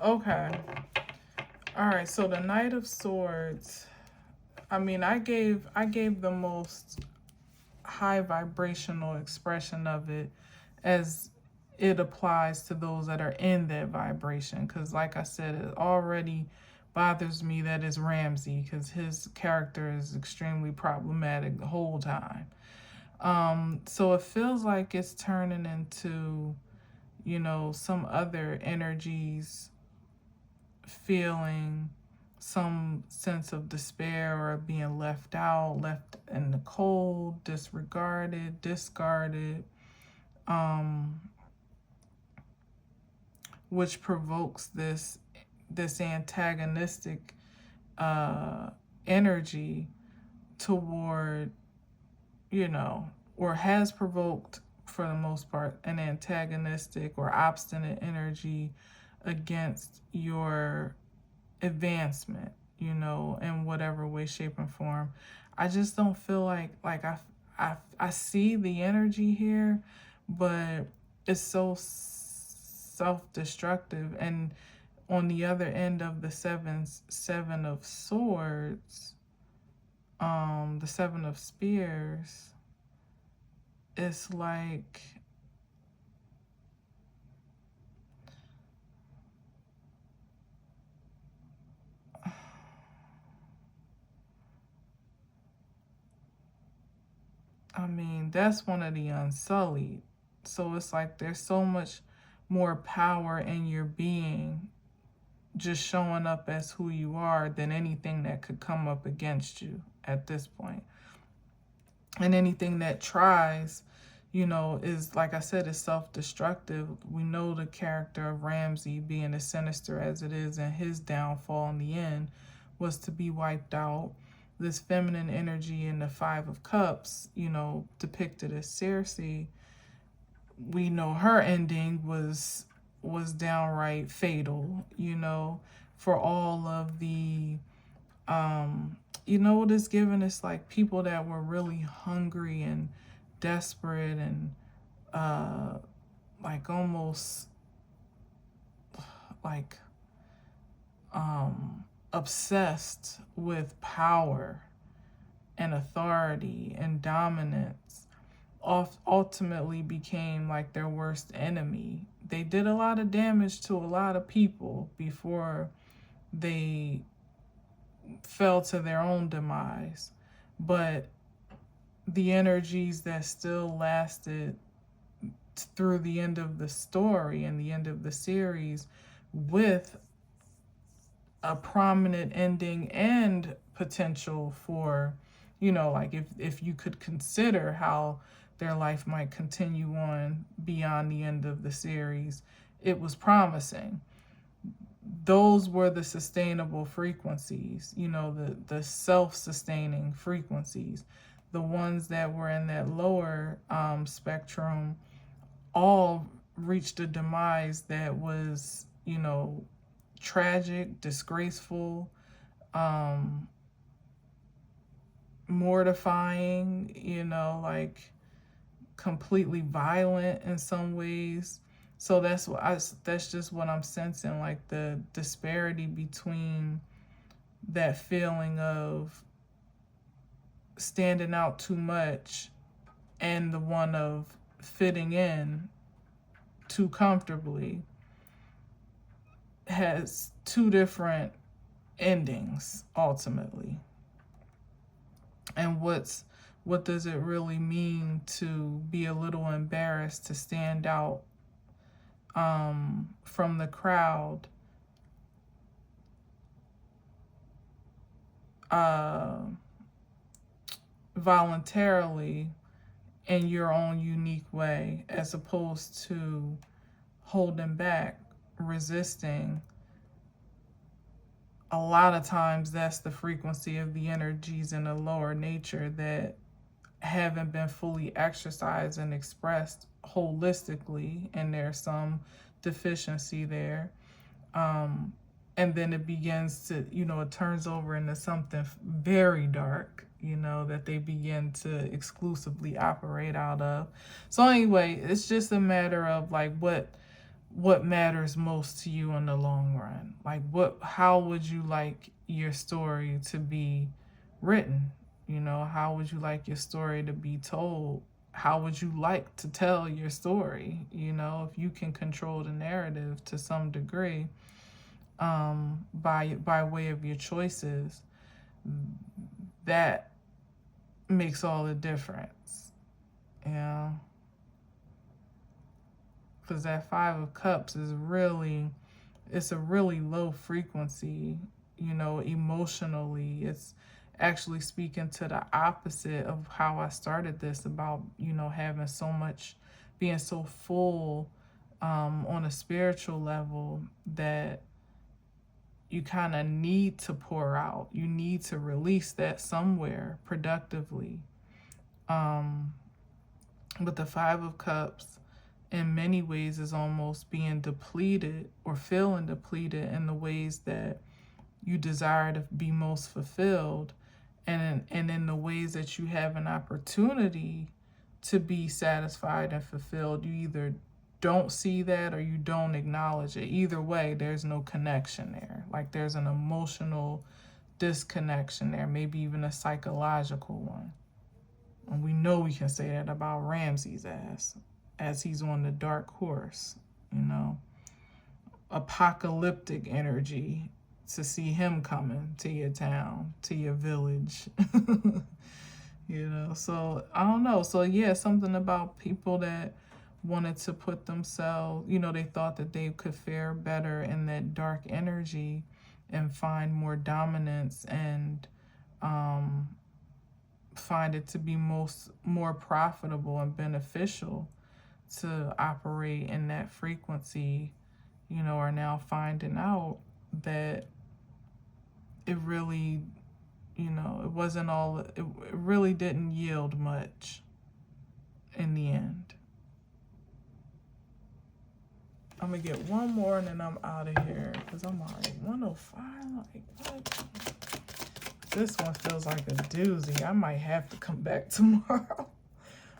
Okay. All right, so the Knight of Swords. I mean, I gave the most high vibrational expression of it as it applies to those that are in that vibration, because like I said, it already bothers me that it's Ramsay, because his character is extremely problematic the whole time. So it feels like it's turning into, some other energies, feeling some sense of despair or being left out, left in the cold, disregarded, discarded, which provokes this antagonistic energy toward, or has provoked, for the most part, an antagonistic or obstinate energy against your advancement, in whatever way, shape, and form. I just don't feel like I see the energy here, but it's so self-destructive. And on the other end of the Seven of Swords, the Seven of Spears, it's like, I mean, that's one of the Unsullied. So it's like there's so much more power in your being, just showing up as who you are, than anything that could come up against you at this point. And anything that tries, is, like I said, is self-destructive. We know the character of Ramsay, being as sinister as it is, and his downfall in the end was to be wiped out. This feminine energy in the Five of Cups, depicted as Cersei, we know her ending was downright fatal, for all of the what it's given us, like people that were really hungry and desperate and like almost like obsessed with power and authority and dominance, ultimately became like their worst enemy. They did a lot of damage to a lot of people before they fell to their own demise. But the energies that still lasted through the end of the story and the end of the series, with a prominent ending and potential for, like if you could consider how their life might continue on beyond the end of the series, it was promising. Those were the sustainable frequencies, the self-sustaining frequencies. The ones that were in that lower spectrum all reached a demise that was, tragic, disgraceful, mortifying, like completely violent in some ways. So that's just what I'm sensing, like the disparity between that feeling of standing out too much and the one of fitting in too comfortably has two different endings ultimately. And what does it really mean to be a little embarrassed, to stand out from the crowd, voluntarily in your own unique way, as opposed to holding back, resisting? A lot of times that's the frequency of the energies in a lower nature that haven't been fully exercised and expressed holistically, and there's some deficiency there. And then it begins to, it turns over into something very dark, that they begin to exclusively operate out of. So anyway, it's just a matter of like what matters most to you in the long run. Like how would you like your story to be written? How would you like your story to be told? How would you like to tell your story? If you can control the narrative to some degree, by way of your choices, that makes all the difference. Because that Five of Cups is it's a really low frequency, emotionally. It's actually speaking to the opposite of how I started this, about, having so much, being so full on a spiritual level, that you kind of need to pour out. You need to release that somewhere productively. But the Five of Cups, in many ways, is almost being depleted or feeling depleted in the ways that you desire to be most fulfilled, and in the ways that you have an opportunity to be satisfied and fulfilled, you either don't see that or you don't acknowledge it. Either way, there's no connection there. Like there's an emotional disconnection there, maybe even a psychological one. And we know we can say that about Ramsay's ass, as he's on the dark horse, apocalyptic energy, to see him coming to your town, to your village. So I don't know. So yeah, something about people that wanted to put themselves, you know, they thought that they could fare better in that dark energy and find more dominance and find it to be more profitable and beneficial to operate in that frequency, you know, are now finding out that it really, you know, it wasn't all, it really didn't yield much in the end. I'm gonna get one more and then I'm out of here because I'm already 105. Like, what? This one feels like a doozy. I might have to come back tomorrow.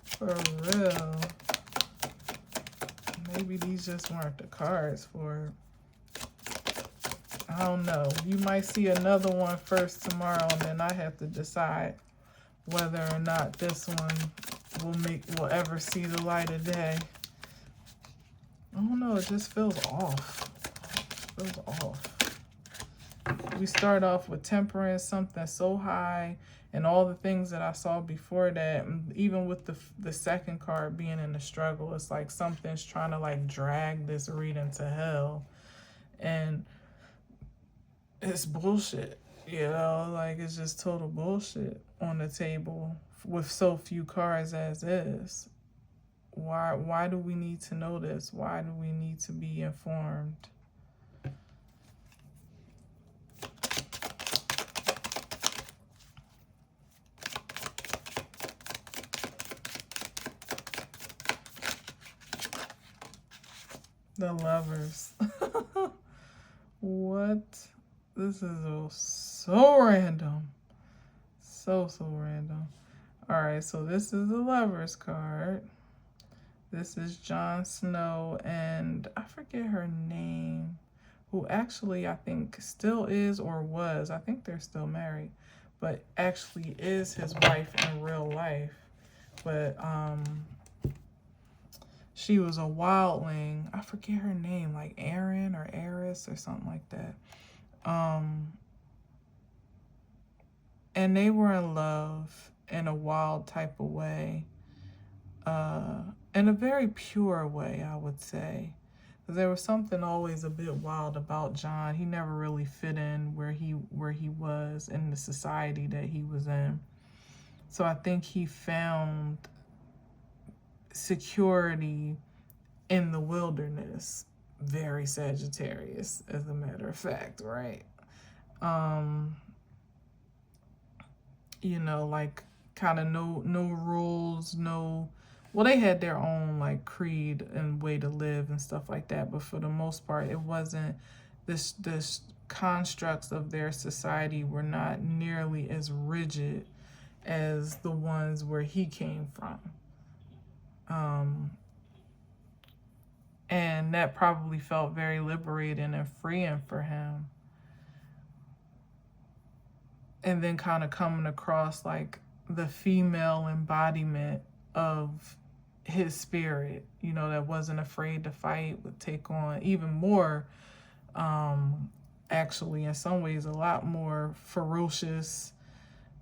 For real. Maybe these just weren't the cards for it. I don't know. You might see another one first tomorrow, and then I have to decide whether or not this one will ever see the light of day. I don't know. It just feels off. It feels off. We start off with temperance, something so high, and all the things that I saw before that, even with the second card being in the struggle, it's like something's trying to like drag this reading to hell. And it's bullshit, you know, like it's just total bullshit on the table with so few cards as is. Why do we need to know this? Why do we need to be informed? The Lovers. What? This is so random. So random. All right, so this is the Lovers card. This is Jon Snow, and I forget her name, who actually I think still is or was, I think they're still married, but actually is his wife in real life. But she was a wildling. I forget her name, like Erin or Eris or something like that. And they were in love in a wild type of way. In a very pure way, I would say. There was something always a bit wild about Jon. He never really fit in where he was in the society that he was in. So I think he found security in the wilderness. Very Sagittarius, as a matter of fact, right? You know, like kind of no rules, no. Well, they had their own like creed and way to live and stuff like that, but for the most part, it wasn't this constructs of their society were not nearly as rigid as the ones where he came from. And that probably felt very liberating and freeing for him. And then kind of coming across like the female embodiment of his spirit, you know, that wasn't afraid to fight, would take on even more, actually in some ways a lot more ferocious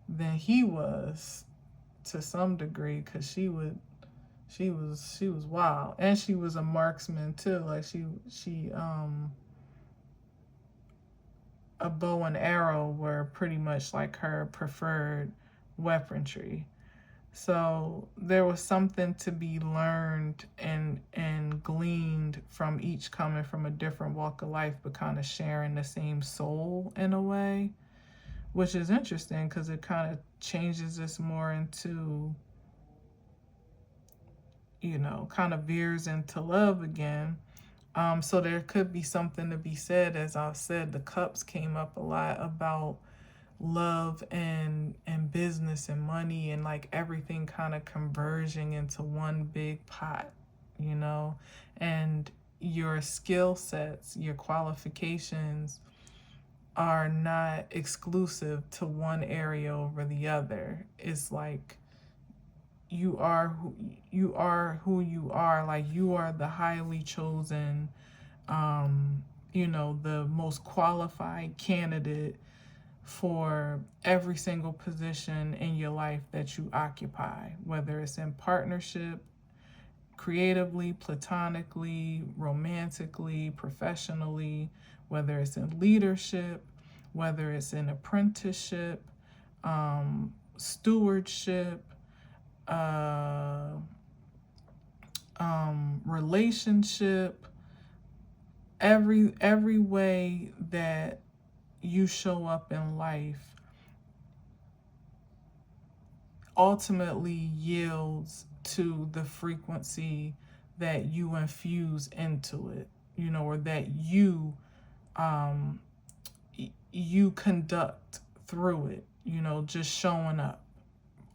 than he was to some degree, because she was wild, and she was a marksman too. Like she a bow and arrow were pretty much like her preferred weaponry. So there was something to be learned and gleaned from each coming from a different walk of life, but kind of sharing the same soul in a way, which is interesting because it kind of changes this more into, you know, kind of veers into love again. So there could be something to be said. As I've said, the cups came up a lot about love and business and money and like everything kind of converging into one big pot, you know, and your skill sets, your qualifications are not exclusive to one area over the other. It's like you are who you are, like you are the highly chosen, you know, the most qualified candidate for every single position in your life that you occupy, whether it's in partnership, creatively, platonically, romantically, professionally, whether it's in leadership, whether it's in apprenticeship, stewardship, relationship, every way that you show up in life ultimately yields to the frequency that you infuse into it, or that you conduct through it, just showing up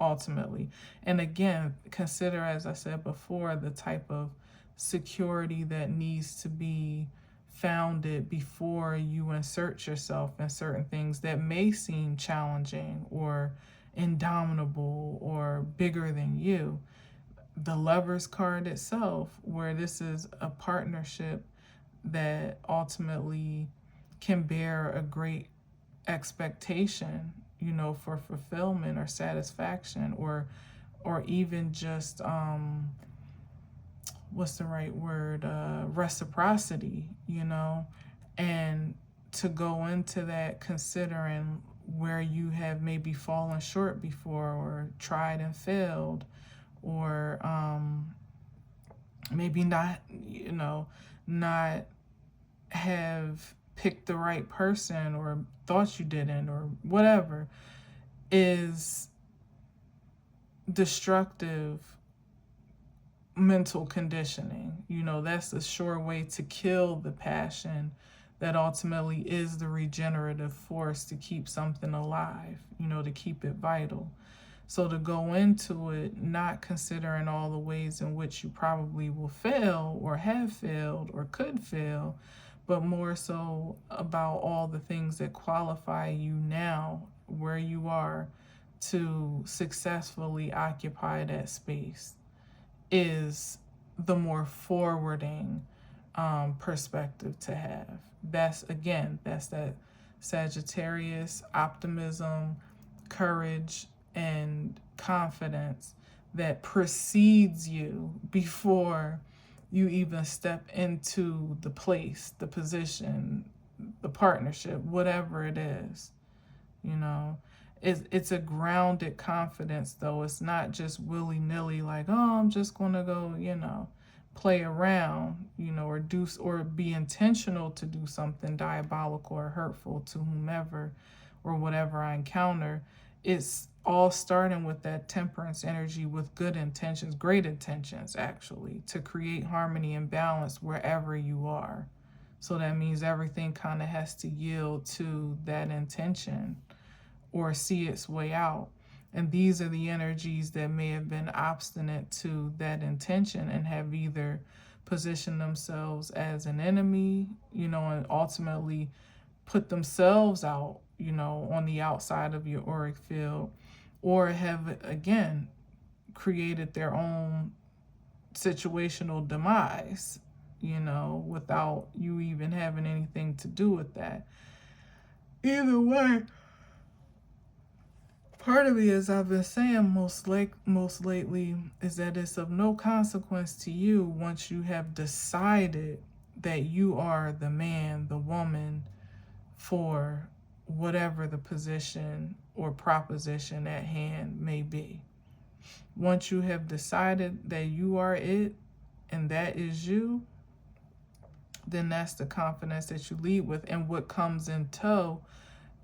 ultimately. And again, consider, as I said before, the type of security that needs to be founded before you insert yourself in certain things that may seem challenging or indomitable or bigger than you. The Lover's card itself, where this is a partnership that ultimately can bear a great expectation, for fulfillment or satisfaction, or even just what's the right word, reciprocity, and to go into that considering where you have maybe fallen short before, or tried and failed, or maybe not have picked the right person, or thought you didn't, or whatever, is destructive mental conditioning. That's a sure way to kill the passion that ultimately is the regenerative force to keep something alive, to keep it vital. So to go into it not considering all the ways in which you probably will fail, or have failed, or could fail, but more so about all the things that qualify you now, where you are, to successfully occupy that space, is the more forwarding perspective to have. That's that Sagittarius optimism, courage, and confidence that precedes you before you even step into the place, the position, the partnership, whatever it is. It's a grounded confidence, though. It's not just willy-nilly, like, oh, I'm just going to go, play around, or be intentional to do something diabolical or hurtful to whomever or whatever I encounter. It's all starting with that temperance energy, with good intentions, great intentions, actually, to create harmony and balance wherever you are. So that means everything kind of has to yield to that intention or see its way out. And these are the energies that may have been obstinate to that intention and have either positioned themselves as an enemy, and ultimately put themselves out, on the outside of your auric field, or have, again, created their own situational demise, without you even having anything to do with that. Either way, part of it, as I've been saying most lately, is that it's of no consequence to you once you have decided that you are the man, the woman, for whatever the position or proposition at hand may be. Once you have decided that you are it and that is you, then that's the confidence that you lead with. And what comes in tow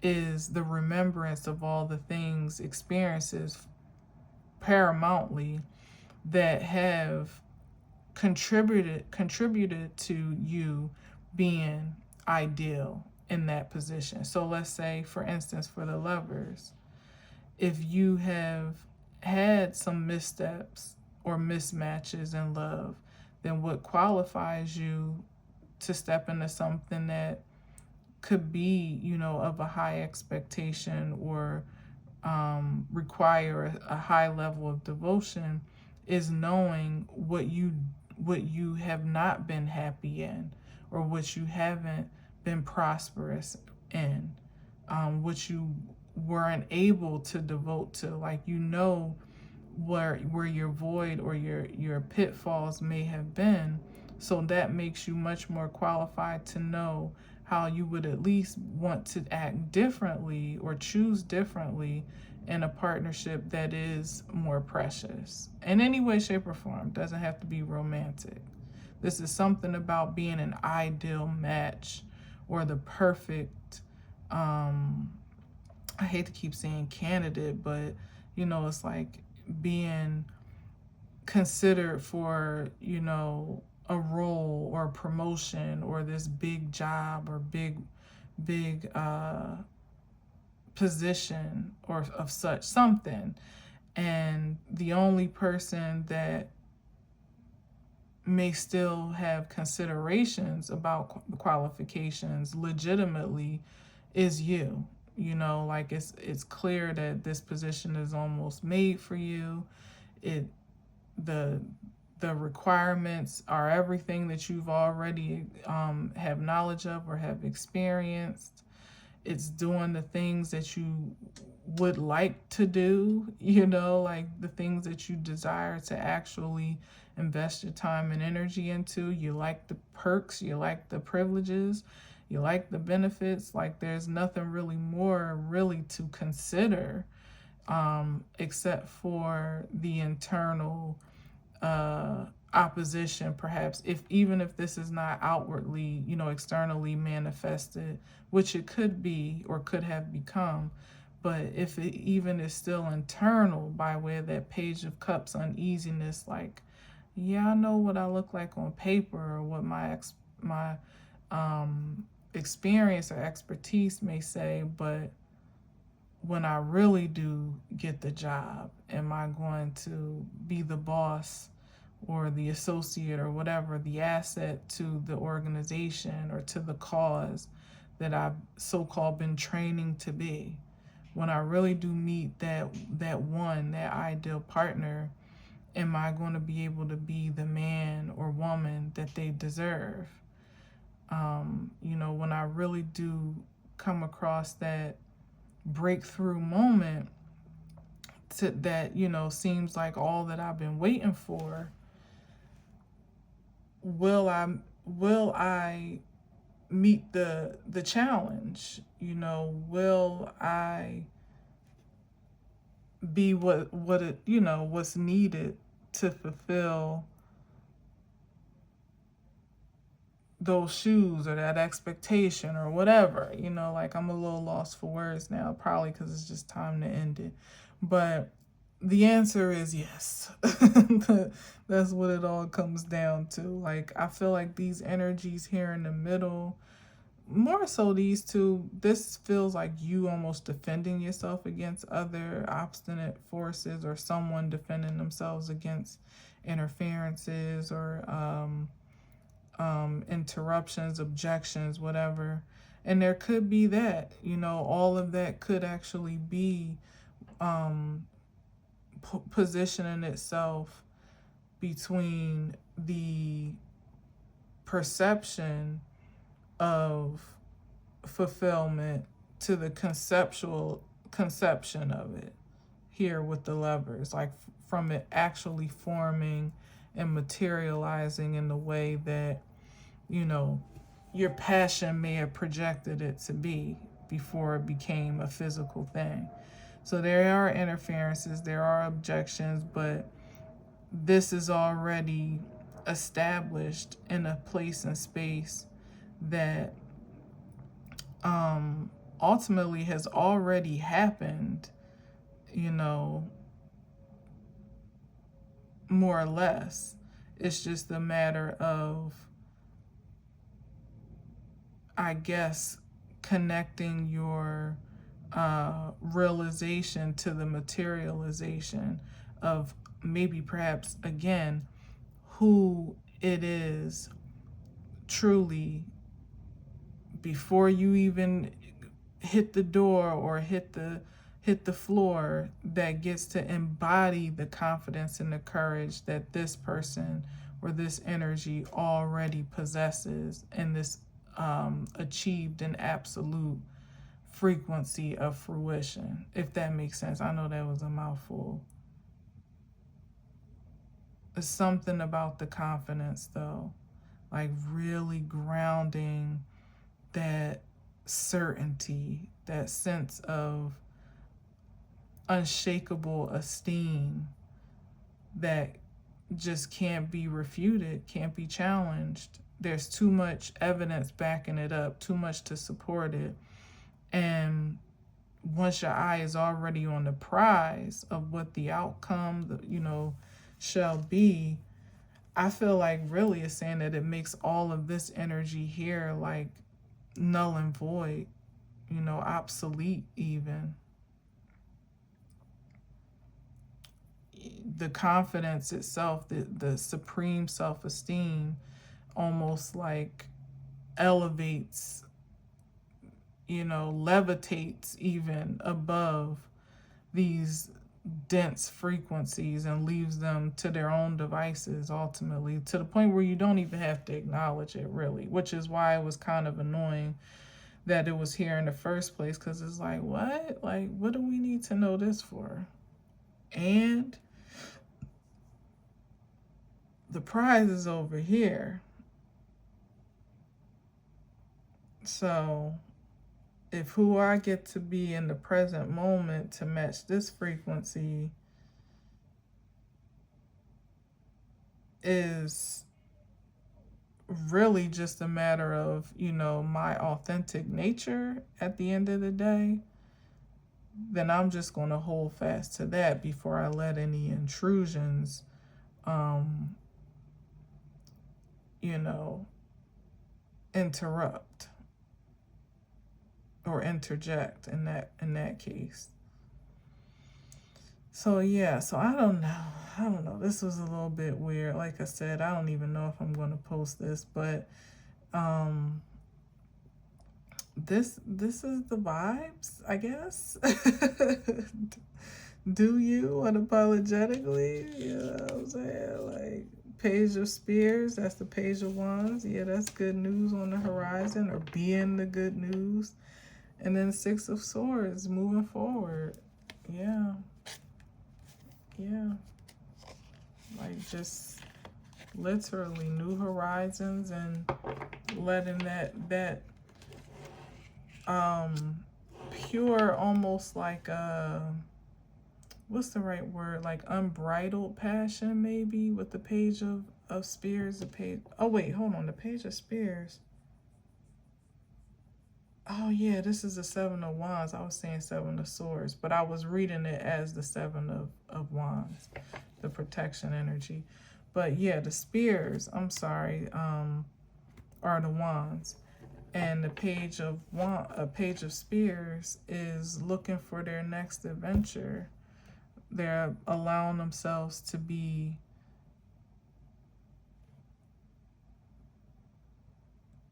is the remembrance of all the things, experiences, paramountly, that have contributed to you being ideal in that position. So let's say, for instance, for the Lovers, if you have had some missteps or mismatches in love, then what qualifies you to step into something that could be, of a high expectation, or require a high level of devotion, is knowing what you have not been happy in, or what you haven't been prosperous in, what you weren't able to devote to. Like, where your void or your pitfalls may have been. So that makes you much more qualified to know how you would at least want to act differently or choose differently in a partnership that is more precious in any way, shape, or form. Doesn't have to be romantic. This is something about being an ideal match or the perfect, I hate to keep saying candidate, but it's like being considered for, a role or a promotion or this big job or big position or of such something. And the only person that may still have considerations about qualifications legitimately is you. Like it's clear that this position is almost made for you. It the the requirements are everything that you've already have knowledge of or have experienced. It's doing the things that you would like to do, like the things that you desire to actually invest your time and energy into. You like the perks, you like the privileges, you like the benefits. Like there's nothing really more really to consider except for the internal opposition, perhaps, if even if this is not outwardly, externally manifested, which it could be or could have become. But if it even is still internal by way of that Page of Cups uneasiness, like, yeah, I know what I look like on paper or what my experience or expertise may say, but when I really do get the job, am I going to be the boss or the associate or whatever, the asset to the organization or to the cause that I've so-called been training to be? When I really do meet that ideal partner, am I going to be able to be the man or woman that they deserve? When I really do come across that breakthrough moment that seems like all that I've been waiting for, will I meet the challenge? Will I be what it what's needed to fulfill those shoes or that expectation or whatever? Like I'm a little lost for words now, probably because it's just time to end it. But the answer is yes. That's what it all comes down to. Like I feel like these energies here in the middle, more so these two, this feels like you almost defending yourself against other obstinate forces or someone defending themselves against interferences or interruptions, objections, whatever. And there could be that, all of that could actually be positioning itself between the perception of fulfillment to the conception of it here with the Lovers, like from it actually forming and materializing in the way that your passion may have projected it to be before it became a physical thing. So there are interferences, there are objections, but this is already established in a place and space that ultimately has already happened, more or less. It's just a matter of, I guess, connecting your realization to the materialization of maybe perhaps again who it is truly before you even hit the door or hit the floor, that gets to embody the confidence and the courage that this person or this energy already possesses, and this achieved an absolute frequency of fruition, if that makes sense. I know that was a mouthful. It's something about the confidence, though, like really grounding that certainty, that sense of unshakable esteem that just can't be refuted, can't be challenged. There's too much evidence backing it up, too much to support it. And once your eye is already on the prize of what the outcome, shall be, I feel like really it's saying that it makes all of this energy here like null and void, obsolete even. The confidence itself, the supreme self-esteem almost like elevates, levitates even above these dense frequencies and leaves them to their own devices ultimately, to the point where you don't even have to acknowledge it really, which is why it was kind of annoying that it was here in the first place, because it's like, what do we need to know this for? And the prize is over here. So if who I get to be in the present moment to match this frequency is really just a matter of, my authentic nature at the end of the day, then I'm just going to hold fast to that before I let any intrusions, interrupt or interject in that case. So yeah, so I don't know. This was a little bit weird. Like I said, I don't even know if I'm going to post this, but this is the vibes, I guess. Do you unapologetically? You know what I'm saying? Like, Page of Spears, that's the Page of Wands. Yeah, that's good news on the horizon, or being the good news. And then Six of Swords, moving forward. Yeah. Like, just literally new horizons, and letting that pure, almost like what's the right word, like unbridled passion, maybe, with the Page of Spears. The page, oh wait, hold on, the Page of Spears. Oh yeah, this is the Seven of Wands. I was saying Seven of Swords, but I was reading it as the Seven of Wands, the protection energy. But yeah, the spears, I'm sorry, are the wands. And the Page of Spears is looking for their next adventure. They're allowing themselves to be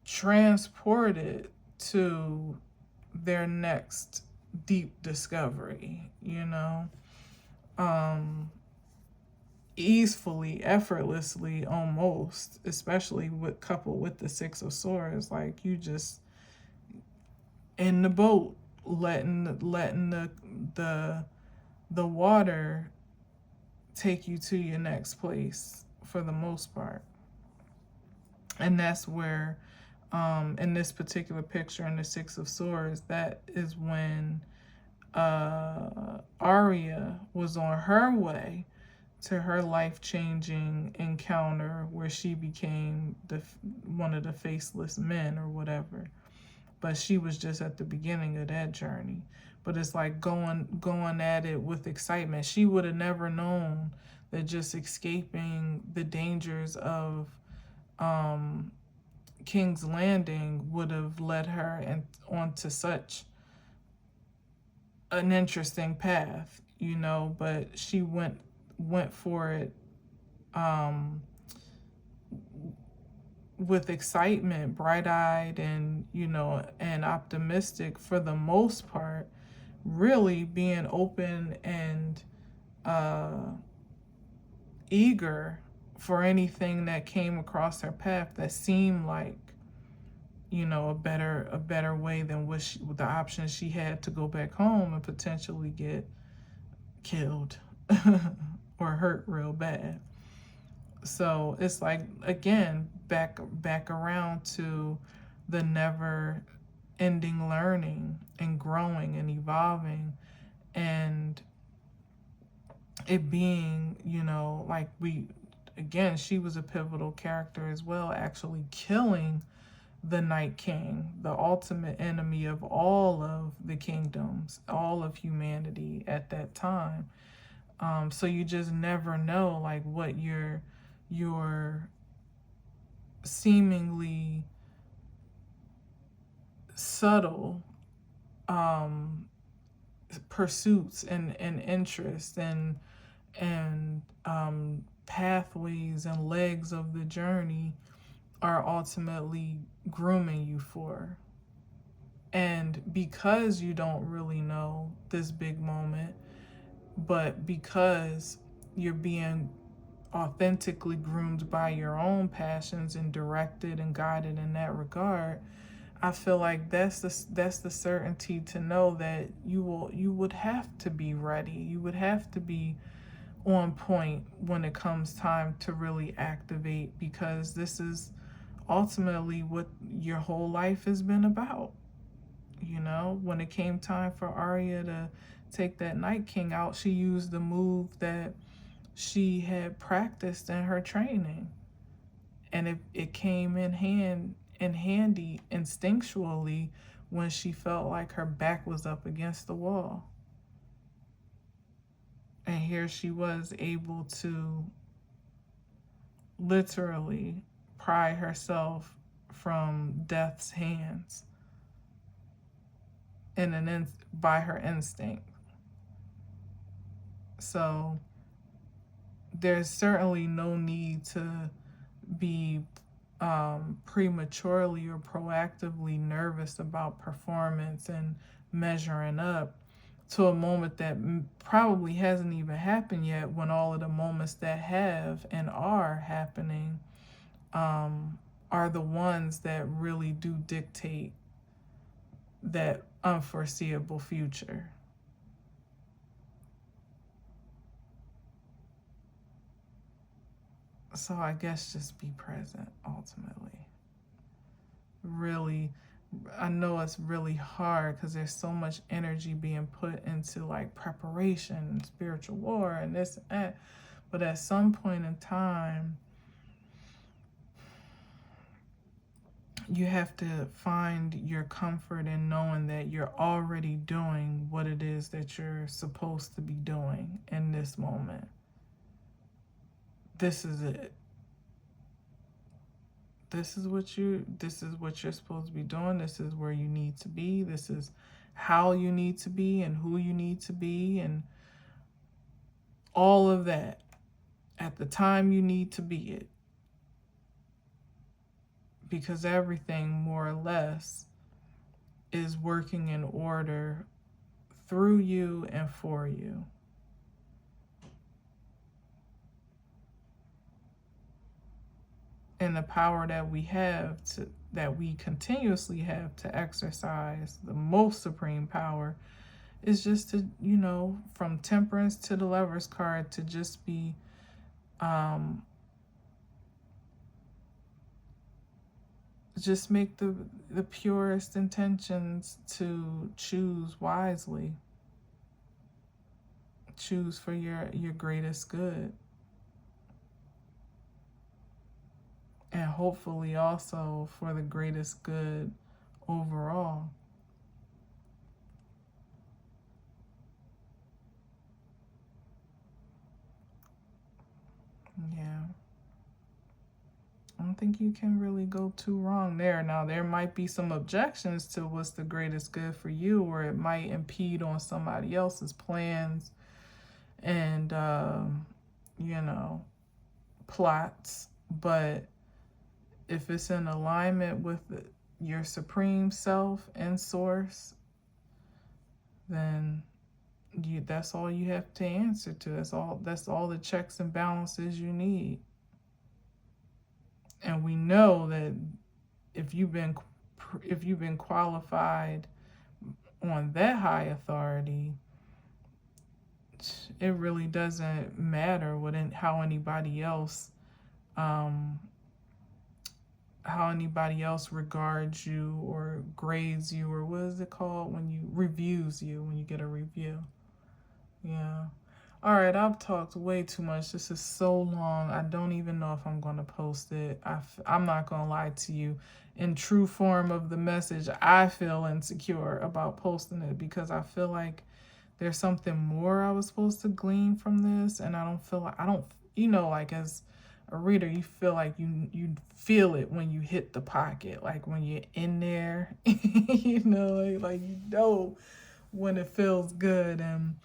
transported to their next deep discovery, easily, effortlessly, almost, especially coupled with the Six of Swords. Like, you just in the boat, letting the water take you to your next place for the most part. And that's where, in this particular picture in the Six of Swords, that is when Arya was on her way to her life-changing encounter where she became one of the faceless men or whatever. But she was just at the beginning of that journey. But it's like going at it with excitement. She would have never known that just escaping the dangers of King's Landing would have led her onto such an interesting path, but she went for it with excitement, bright-eyed, and and optimistic for the most part, really being open and eager for anything that came across her path that seemed like a better way than the options she had to go back home and potentially get killed or hurt real bad. So it's like, again, back around to the never ending learning and growing and evolving, and it being, like, again, she was a pivotal character as well, actually killing the Night King, the ultimate enemy of all of the kingdoms, all of humanity at that time. So you just never know, like, what your seemingly subtle um, pursuits and interests and pathways and legs of the journey are ultimately grooming you for. And because you don't really know this big moment, but because you're being authentically groomed by your own passions and directed and guided in that regard, I feel like that's the certainty to know that you would have to be ready. You would have to be on point when it comes time to really activate, because this is ultimately what your whole life has been about. When it came time for Arya to take that Night King out, she used the move that she had practiced in her training, and it came in handy instinctually when she felt like her back was up against the wall. And here she was able to literally pry herself from death's hands by her instinct. So there's certainly no need to be prematurely or proactively nervous about performance and measuring up to a moment that probably hasn't even happened yet, when all of the moments that have and are happening are the ones that really do dictate that unforeseeable future. So I guess just be present ultimately. Really, I know it's really hard because there's so much energy being put into like preparation and spiritual war and this and that. But at some point in time, you have to find your comfort in knowing that you're already doing what it is that you're supposed to be doing in this moment. This is it. This is what you're supposed to be doing. This is where you need to be. This is how you need to be and who you need to be and all of that at the time you need to be it. Because everything more or less is working in order through you and for you. And the power that we continuously have to exercise, the most supreme power, is just to, from Temperance to the Lover's card, to just be just make the purest intentions to choose wisely. Choose for your greatest good. And hopefully also for the greatest good overall. Yeah. I don't think you can really go too wrong there. Now, there might be some objections to what's the greatest good for you, or it might impede on somebody else's plans and, plots. But if it's in alignment with your supreme self and source, then that's all you have to answer to. That's all the checks and balances you need. And we know that if you've been qualified on that high authority, it really doesn't matter how anybody else um, how anybody else regards you or grades you, or what is it called when you reviews you, when you get a review. Yeah. All right, I've talked way too much. This is so long. I don't even know if I'm going to post it. I'm not going to lie to you. In true form of the message, I feel insecure about posting it because I feel like there's something more I was supposed to glean from this, and I don't feel like, I don't, like as a reader, you feel like you feel it when you hit the pocket, like when you're in there, like when it feels good. And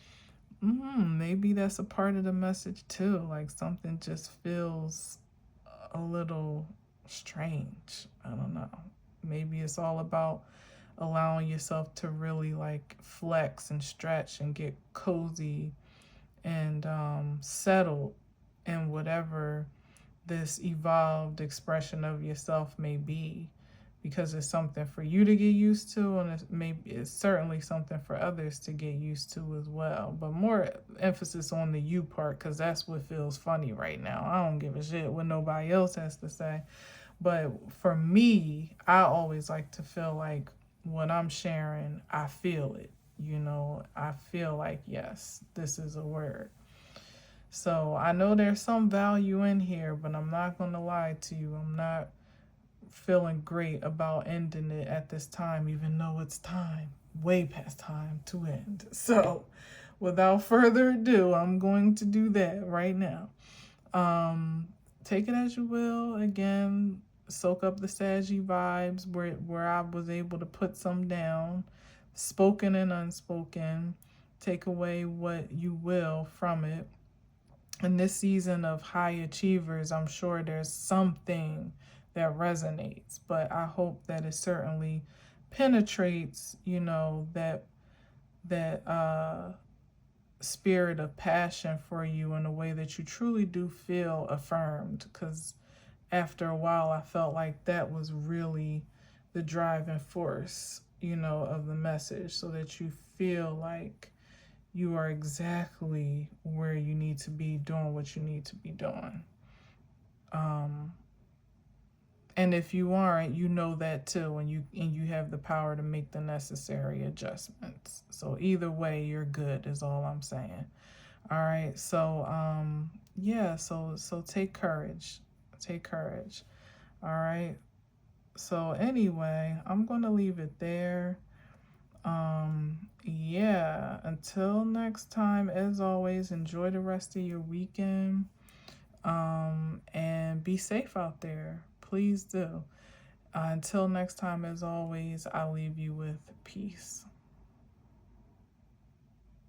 maybe that's a part of the message too. Like something just feels a little strange. I don't know. Maybe it's all about allowing yourself to really like flex and stretch and get cozy and settled in whatever this evolved expression of yourself may be, because it's something for you to get used to, and it's certainly something for others to get used to as well. But more emphasis on the you part, because that's what feels funny right now. I don't give a shit what nobody else has to say. But for me, I always like to feel like what I'm sharing, I feel it. I feel like, yes, this is a word. So I know there's some value in here, but I'm not going to lie to you. I'm not feeling great about ending it at this time, even though it's time, way past time to end. So without further ado, I'm going to do that right now. Take it as you will. Again, soak up the saggy vibes where I was able to put some down, spoken and unspoken. Take away what you will from it. In this season of high achievers, I'm sure there's something that resonates, but I hope that it certainly penetrates, that spirit of passion for you in a way that you truly do feel affirmed. Because after a while, I felt like that was really the driving force, of the message, so that you feel like you are exactly where you need to be doing what you need to be doing. And if you aren't, you know that too, and you have the power to make the necessary adjustments. So either way, you're good is all I'm saying. All right. So yeah, so take courage. Take courage. All right. So anyway, I'm going to leave it there. Yeah, until next time, as always, enjoy the rest of your weekend. And be safe out there. Please do. Until next time, as always, I leave you with peace.